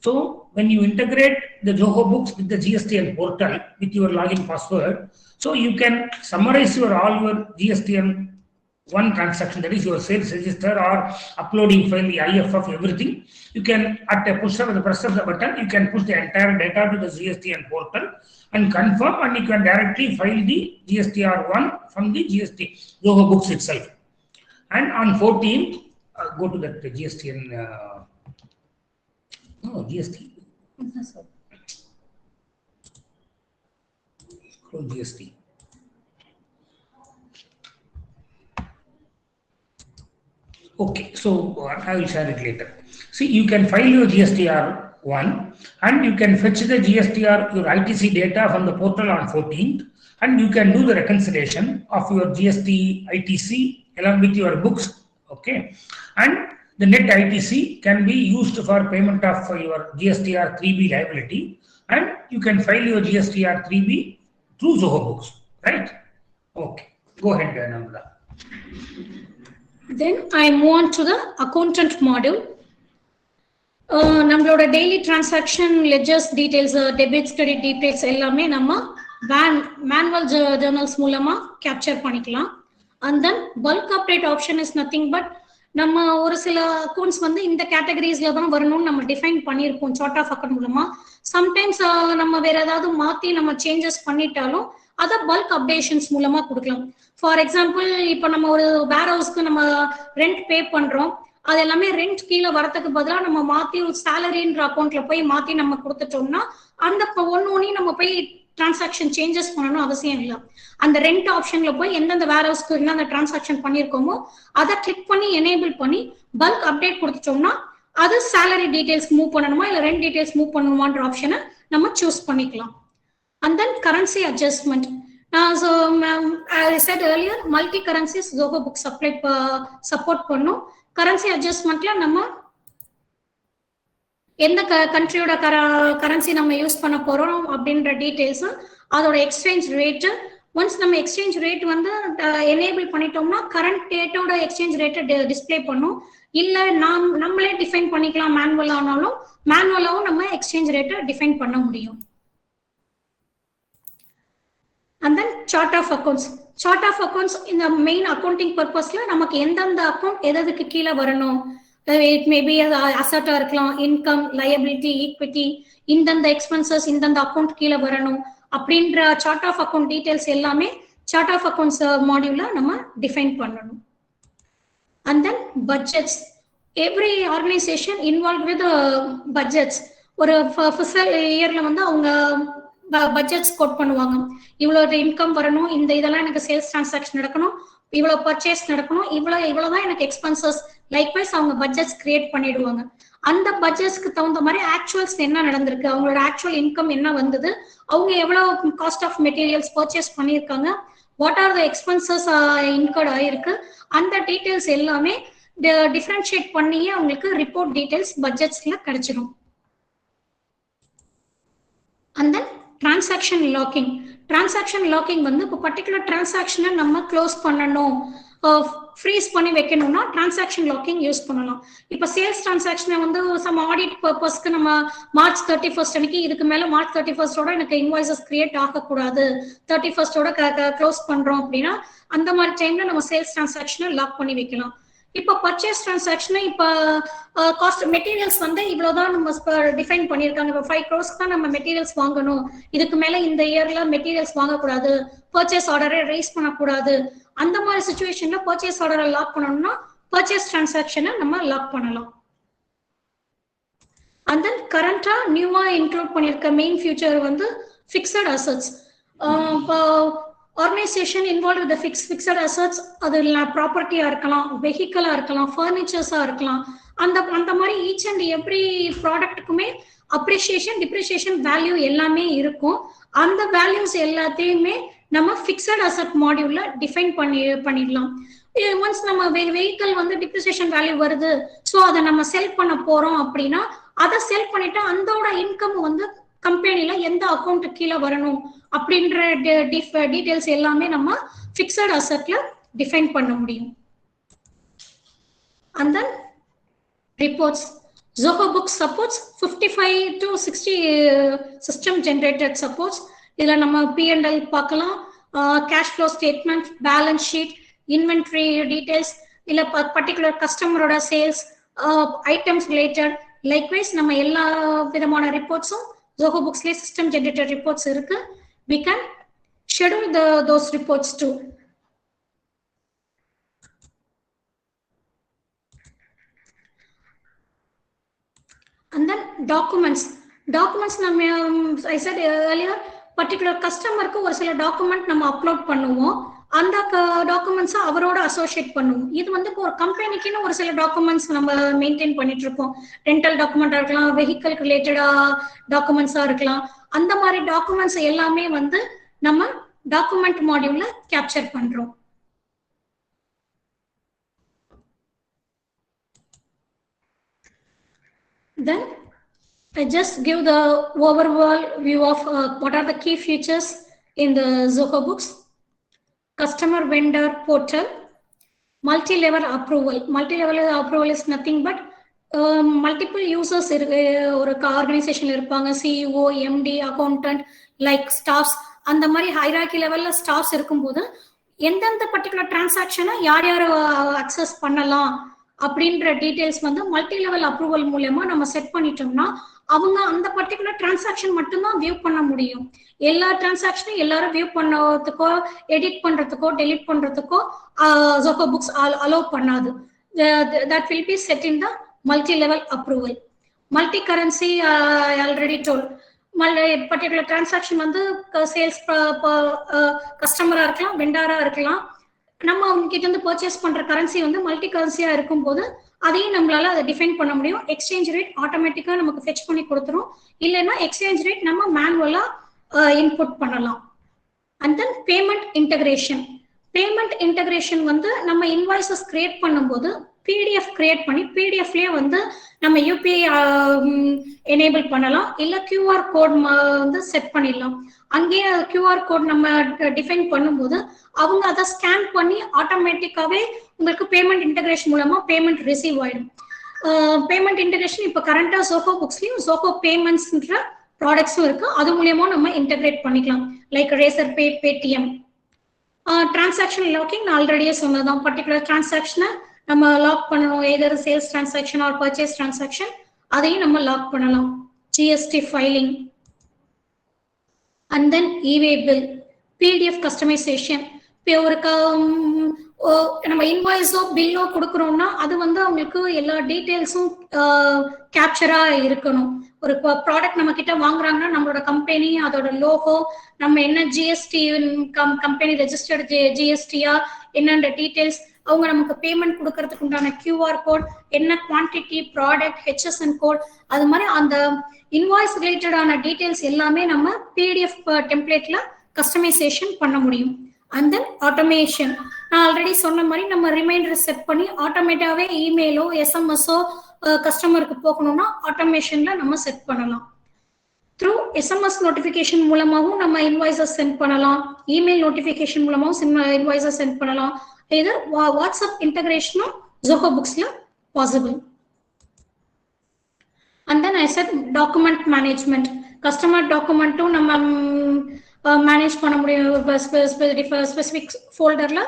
So when you integrate the Zoho Books with the GSTN portal with your login password, so you can summarize all your GSTN1 transaction, that is your sales register or uploading file, the IFF, everything. You can at a push of the press of the button, you can push the entire data to the GSTN portal and confirm, and you can directly file the GSTR1 from the GST Zoho Books itself. And on 14th, go to that GSTN. GST. Scroll GST. Okay, so I will share it later. See, you can file your GSTR1 and you can fetch the GSTR, your ITC data from the portal on 14th, and you can do the reconciliation of your GST ITC along with your books. Okay, and the net ITC can be used for payment of your GSTR 3B liability, and you can file your GSTR 3B through Zoho Books, right? Okay, go ahead, Namrata. Then I move on to the accountant module. நம்மளோட daily transaction ledgers details, debits, credit details எல்லாமே நம்ம மேனுவல் ஜேர்னல்ஸ் மூலமா கேப்சர் பண்ணிக்கலாம். And then bulk update option is nothing but நம்ம ஒரு சில அக்கௌண்ட்ஸ் வந்து இந்த கேட்டகரிஸ்ல தான் வரணும்னு நம்ம டிஃபைன் பண்ணியிருப்போம் சார்ட் ஆஃப் அக்கௌண்ட் மூலமா. சம்டைம்ஸ் நம்ம வேற ஏதாவது மாத்தி நம்ம சேஞ்சஸ் பண்ணிட்டாலும் அதை பல்க் அப்டேஷன்ஸ் மூலமா கொடுக்கலாம். ஃபார் எக்ஸாம்பிள், இப்போ நம்ம ஒரு வேர் ஹவுஸ்க்கு நம்ம ரெண்ட் பே பண்றோம், அது எல்லாமே ரெண்ட் கீழே வரதுக்கு பதிலாக நம்ம மாத்தி ஒரு சேலரின்ற அக்கௌண்ட்ல போய் மாத்தி நம்ம கொடுத்துட்டோம்னா அந்த ஒன்னு நம்ம போய் டிரான்சாக்ஷன் சேஞ்சஸ் பண்ணணும் அவசியம் இல்லை. அந்த ரெண்ட் ஆப்ஷன்ல போய் எந்தெந்த வேர் ஹவுஸ்க்கு அந்த டிரான்சாக்ஷன் பண்ணிருக்கோமோ அதை கிளிக் பண்ணி எனேபிள் பண்ணி பல்க் அப்டேட் கொடுத்துட்டோம்னா அது சேலரி டீடைல்ஸ் மூவ் பண்ணணுமா இல்ல ரெண்ட் டீடைல்ஸ் மூவ் பண்ணணுமான்ற ஆப்ஷனை நம்ம சூஸ் பண்ணிக்கலாம். And then currency adjustment. So as I said earlier, multi currencies Zoho Books support பண்ணும். கரன்சி அட்ஜஸ்ட்மெண்ட்ல நம்ம எந்த கண்ட்ரியோட கரன்சி நம்ம யூஸ் பண்ண போறோம் அப்படின்ற டீடைல்ஸ், அதோட எக்ஸ்சேஞ்ச் ரேட்டு. ஒன்ஸ் நம்ம எக்ஸ்சேஞ்ச் ரேட் வந்து எனேபிள் பண்ணிட்டோம்னா கரண்ட் டேட்டோட எக்ஸ்சேஞ்ச் ரேட்டை டிஸ்பிளே பண்ணும். இல்ல நம்மளே டிஃபைன் பண்ணிக்கலாம் மேனுவலானாலும், மேனுவலாவும் நம்ம எக்ஸ்சேஞ்ச் ரேட்டை டிஃபைன் பண்ண முடியும். And then chart of accounts. Chart of accounts இந்த மெயின் அக்கௌண்டிங் பர்பஸ்ல நமக்கு எந்தெந்த அக்கௌண்ட் எதுக்கு கீழே வரணும், இட் மேபி அசட்டா இருக்கலாம், இன்கம், லயபிலிட்டி, ஈக்விட்டி, இந்தந்த எக்ஸ்பென்சஸ் இந்தந்த அக்கௌண்ட் கீழே வரணும் அப்படின்ற சார்ட் ஆஃப் அக்கௌண்ட் டீடைல்ஸ் எல்லாமே சார்ட் ஆஃப் அக்கௌண்ட்ஸ் மாடியூல்ல நம்ம டிஃபைன் பண்ணணும். And then budgets. Every organization involved with budgets. ஒரு ஃபிஸ்கல் இயர்ல வந்து அவங்க பட்ஜெட்ஸ் கோட் பண்ணுவாங்க. இவ்வளவு இன்கம் வரணும், இந்த இதெல்லாம் எனக்கு சேல்ஸ் டிரான்சாக்ஷன் நடக்கணும், இவ்வளவு பர்ச்சேஸ் நடக்கணும், இவ்வளவுதான் எனக்கு எக்ஸ்பென்சஸ். லைக்வைஸ் அவங்க பட்ஜெட்ஸ் கிரியேட் பண்ணிடுவாங்க. அந்த பட்ஜெட்ஸ்க்கு தகுந்த மாதிரி ஆக்சுவல்ஸ் என்ன நடந்திருக்கு, அவங்களோட ஆக்சுவல் இன்கம் என்ன வந்தது, அவங்க எவ்வளவு காஸ்ட் ஆஃப் மெட்டீரியல்ஸ் பர்ச்சேஸ் பண்ணியிருக்காங்க, what are the expenses incurred ஆயிருக்கு, அந்த டீடைல்ஸ் எல்லாமே டிஃபரன்ஷியேட் பண்ணியே அவங்களுக்கு ரிப்போர்ட் டீடைல்ஸ் பட்ஜெட்ஸ்ல கிடைச்சிடும். And then transaction locking. Transaction locking வந்து இப்போ பர்டிகுலர் டிரான்சாக்ஷனை நம்ம க்ளோஸ் பண்ணணும், ஃப்ரீஸ் பண்ணி வைக்கணும்னா டிரான்சாக்ஷன் லாக்கிங் யூஸ் பண்ணலாம். இப்போ சேல்ஸ் டிரான்சாக்ஷனை வந்து சம் ஆடிட் பர்பஸ்க்கு நம்ம March 31 அன்னைக்கு இதுக்கு மேல March 31 எனக்கு இன்வாய்சஸ் கிரியேட் ஆகக்கூடாது, 31 க்ளோஸ் பண்றோம் அப்படின்னா அந்த மாதிரி டைம்ல நம்ம சேல்ஸ் டிரான்சாக்ஷனை லாக் பண்ணி வைக்கலாம். இப்போ பர்ச்சேஸ் டிரான்சாக்ஷன் இப்போ காஸ்ட் மெட்டீரியல்ஸ் வந்து இவ்வளவுதான் நம்ம டிஃபைன் பண்ணியிருக்காங்க. இப்போ 5 crores தான் நம்ம மெட்டீரியல்ஸ் வாங்கணும், இதுக்கு மேல இந்த இயர்ல மெட்டீரியல்ஸ் வாங்கக்கூடாது, பர்ச்சேஸ் ஆர்டரை ரைஸ் பண்ணக்கூடாது. அந்த மாதிரி சுச்சுவேஷன்ல பர்ச்சேஸ் ஆர்டரை லாக் பண்ணணும்னா பர்ச்சேஸ் டிரான்சாக்ஷனை நம்ம லாக் பண்ணலாம். அண்ட் தென் கரண்டா நியூவா இன்க்ளூட் பண்ணியிருக்க மெயின் ஃபியூச்சர் வந்து fixed assets. Organisation involve with fixed assets, அது ப்ராப்பர்ட்டியா இருக்கலாம், வெஹிக்கலா இருக்கலாம், ஃபர்னிச்சர்ஸா இருக்கலாம். அந்த மாதிரி ஈச் அண்ட் எவ்ரி ப்ராடக்ட்டுக்குமே அப்ரிசியேஷன், டிப்ரிசியேஷன், வேல்யூ எல்லாமே இருக்கும். அந்த வேல்யூஸ் எல்லாத்தையுமே நம்ம ஃபிக்ஸட் அசட் மாடியூல்ல டிஃபைன் பண்ணிடலாம். ஒன்ஸ் நம்ம வெஹிக்கல் வந்து டிப்ரிசியேஷன் வேல்யூ வருது, ஸோ அதை நம்ம செல் பண்ண போறோம் அப்படின்னா அதை செல் பண்ணிட்டு அதோட இன்கம் வந்து கம்பெனில எந்த அக்கௌண்ட் கீழே வரணும் அப்படின்ற டீடைல்ஸ் எல்லாமே நம்ம ஃபிக்ஸட் அசெட்ல டிஃபைன் பண்ண முடியும். And then reports. Zoho Books supports 55 to 60 system generated supports. இதுல நம்ம P&L பார்க்கலாம், cash flow statement, balance sheet, inventory details, இல்ல particular customer sales, items related. Likewise நம்ம எல்லா விதமான ரிப்போர்ட்ஸும் Zoho Books ல system generated reports இருக்கு. We can schedule those reports too. And then documents. நம்ம I said earlier, particular customerக்கு ஒரு சில டாக்குமெண்ட் நம்ம அப்லோட் பண்ணுவோம், அந்த டாக்குமெண்ட்ஸ் அவரோட அசோசியேட் பண்ணுவோம். இது வந்து இப்போ ஒரு கம்பெனிக்குன்னு ஒரு சில டாக்குமெண்ட்ஸ் நம்ம மெயின்டைன் பண்ணிட்டு இருக்கோம். ரெண்டல் டாக்குமெண்டா இருக்கலாம், வெஹிக்கல் ரிலேட்டடா டாக்குமெண்ட்ஸா இருக்கலாம். அந்த மாதிரி டாக்குமெண்ட்ஸ் எல்லாமே வந்து நம்ம டாக்குமெண்ட் மாடியூல்ல கேப்சர் பண்றோம். Then I just give the overall view of what are the key features in the Zoho Books. Customer vendor portal, multi-level approval. Multi-level approval is nothing but multiple users ஒரு ஆர்கனைசேஷன்ல இருப்பாங்க, CEO, MD, accountant, like staffs. அந்த மாதிரி ஹைரார்கி லெவல்ல ஸ்டாஃப்ஸ் இருக்கும்போது எந்தெந்த பர்டிகுலர் டிரான்சாக்ஷனை யார் யார் அக்சஸ் பண்ணலாம் அப்படின்ற டீடைல்ஸ் வந்து மல்டி லெவல் அப்ரூவல் மூலமா நம்ம செட் பண்ணிட்டோம்னா அவங்க அந்த பர்டிகுலர் டிரான்சாக்ஷன் மட்டும்தான் வியூ பண்ண முடியும். எல்லா டிரான்சாக்ஷனும் எல்லாரும் வியூ பண்ணுறதுக்கோ எடிட் பண்றதுக்கோ டெலிட் பண்றதுக்கோ ஜோகோ புக்ஸ் அலோவ் பண்ணாது. that will be set in the multi level approval. Multi currency already told. Particular transaction வந்து சேல்ஸ் கஸ்டமரா இருக்கலாம், வெண்டாரா இருக்கலாம். நம்ம அவங்க கிட்ட இருந்து பர்ச்சேஸ் பண்ற கரன்சி வந்து மல்டி கரன்சியா இருக்கும் போது அதையும் நம்மளால அதை டிஃபைன் பண்ண முடியும். எக்ஸ்சேஞ்ச் ரேட் ஆட்டோமேட்டிக்கா நமக்கு ஃபெச் பண்ணி கொடுத்துரும். இல்லைன்னா எக்ஸ்சேஞ்ச் ரேட் நம்ம மேனுவலா இன்புட் பண்ணலாம். And then payment integration. Payment integration வந்து நம்ம இன்வாய்சஸ் கிரியேட் பண்ணும்போது பிடிஎஃப் கிரியேட் பண்ணி பிடிஎஃப்லயே வந்து நம்ம யூபிஐ எனேபிள் பண்ணலாம். இல்ல கியூஆர் கோட் வந்து செட் பண்ணிடலாம். அங்கேயே கியூஆர் கோட் நம்ம டிஃபைன் பண்ணும்போது அவங்க அதை ஸ்கேன் பண்ணி ஆட்டோமேட்டிக்காவே உங்களுக்கு பேமெண்ட் இன்டகிரேஷன் மூலமா பேமெண்ட் ரிசீவ் ஆயிடும். பேமெண்ட் இன்டகிரேஷன் இப்போ கரண்டா ஜோகோ புக்ஸ்லயும் ஜோகோ பேமெண்ட்ஸ்ன்ற ப்ராடக்ட்ஸும் இருக்கு. அது மூலியமா நம்ம இன்டகிரேட் பண்ணிக்கலாம். Like Razorpay, Paytm. Transaction locking நான் ஆல்ரெடியே சொன்னதான். பர்டிகுலர் டிரான்சாக்ஷனை நம்ம லாக் பண்ணணும். Either sales transaction or purchase transaction, அதையும் நம்ம லாக் பண்ணலாம். GST filing. அண்ட் தென் இவே பில், பிடிஎஃப் கஸ்டமைசேஷன். இப்போ ஒரு நம்ம இன்வாய்ஸோ பில்லோ கொடுக்குறோம்னா அது வந்து அவங்களுக்கு எல்லா டீட்டெயில்ஸும் கேப்சரா இருக்கணும். ஒரு ப்ராடக்ட் நம்ம கிட்ட வாங்குறாங்கன்னா நம்மளோட கம்பெனி, அதோட லோகோ, நம்ம என்ன ஜிஎஸ்டி கம்பெனி ரெஜிஸ்டர்டு ஜிஎஸ்டியா என்னன்ற டீட்டெயில்ஸ், அவங்க நமக்கு பேமெண்ட் கொடுக்கறதுக்கு உண்டான கியூஆர் கோட், என்ன குவான்டிட்டி, ப்ராடக்ட், ஹெச்எஸ்என் கோட், அது மாதிரி அந்த இன்வாய்ஸ் ரிலேட்டடான டீட்டெயில்ஸ் எல்லாமே நம்ம பிடிஎஃப் டெம்ப்ளேட்ல கஸ்டமைசேஷன் பண்ண முடியும். And then automation. நான் ஆல்ரெடி சொன்ன மாதிரி நம்ம ரிமைண்டர் செட் பண்ணி ஆட்டோமேட்டாவே இமெயிலோ எஸ்எம்எஸ்ஓ கஸ்டமருக்கு போகணும்னா ஆட்டோமேஷன்ல நம்ம செட் பண்ணலாம். த்ரூ எஸ்எம்எஸ் நோட்டிபிகேஷன் மூலமாகவும் நம்ம இன்வாய்ஸஸ் சென்ட் பண்ணலாம். இமெயில் நோட்டிபிகேஷன் மூலமாகவும் இன்வாய்ஸஸ் சென்ட் பண்ணலாம். இது வாட்ஸ்அப் இன்டகிரேஷனும் ஜோகோ புக்ஸ்ல possible. And then I set document management. Customer டாக்குமெண்ட்டும் நம்ம மேனேஜ் பண்ண முடியும். ஸ்பெசிபிக் ஃபோல்டர்ல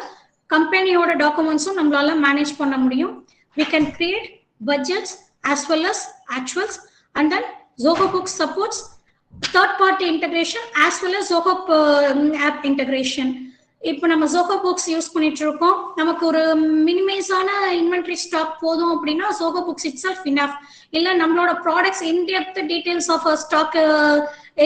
கம்பெனியோட டாக்குமெண்ட்ஸும் நம்மளால மேனேஜ் பண்ண முடியும். we can create budgets as well as actuals. And then Zoho Books supports third party integration as well as Zoho app integration. இப்போ நம்ம Zoho Books யூஸ் பண்ணிட்டு இருக்கோம். நமக்கு ஒரு மினிமைஸான இன்வென்டரி ஸ்டாக் போதும் அப்படின்னா Zoho Books itself enough. இல்ல நம்மளோட products in depth details of stock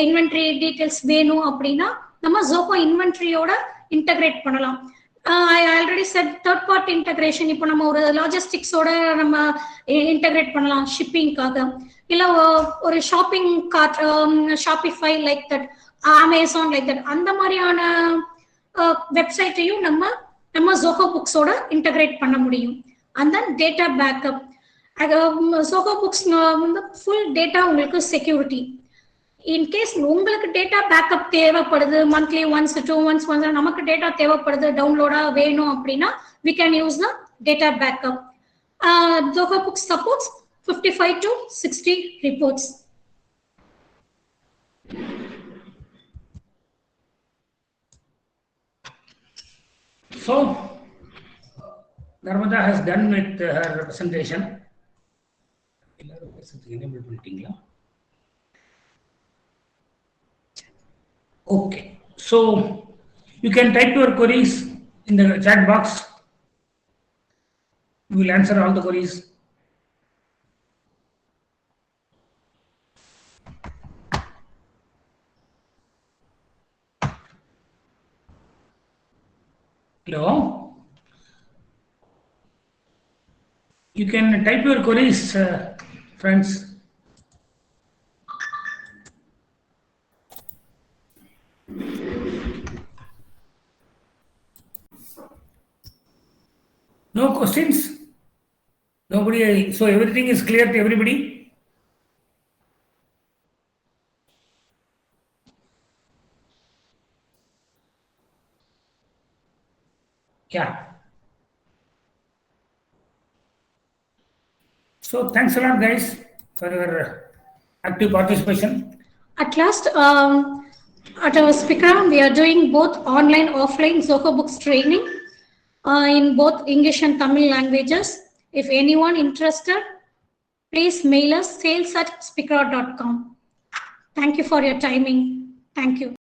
inventory details வேணும் அப்படின்னா நம்ம Zoho இன்வென்டரியோட இன்டகிரேட் பண்ணலாம். I already said third party integration. இப்போ நம்ம ஒரு லாஜிஸ்டிக்ஸோட நம்ம இன்டகிரேட் பண்ணலாம் ஷிப்பிங்காக. இல்ல ஒரு shopping card, Shopify like that, Amazon like that, அந்த மாதிரியான வெப்சைட்டையும் நம்ம Zoho புக்ஸோட இன்டகிரேட் பண்ண முடியும். And then data backup. Zoho books வந்து ஃபுல் டேட்டா உங்களுக்கு செக்யூரிட்டி. இன்கேஸ் உங்களுக்கு டேட்டா பேக்கப் தேவைப்படுது, மந்த்லி ஒன்ஸ் 2 months ஒன்ஸ் நமக்கு டேட்டா தேவைப்படுது, டவுன்லோடா வேணும் அப்படின்னா we can use the data backup. Zoho Books supports 55 to 60 reports. So Narmada has done with her presentation. Okay, so you can type your queries in the chat box. We will answer all the queries. Hello, you can type your queries, friends. No questions? Nobody? So everything is clear to everybody? Yeah. So thanks a lot, guys, for your active participation. At last, At our Spikra, we are doing both online, offline Zoho Books training in both English and Tamil languages. If anyone interested, please mail us sales@spikra.com. Thank you for your timing. Thank you.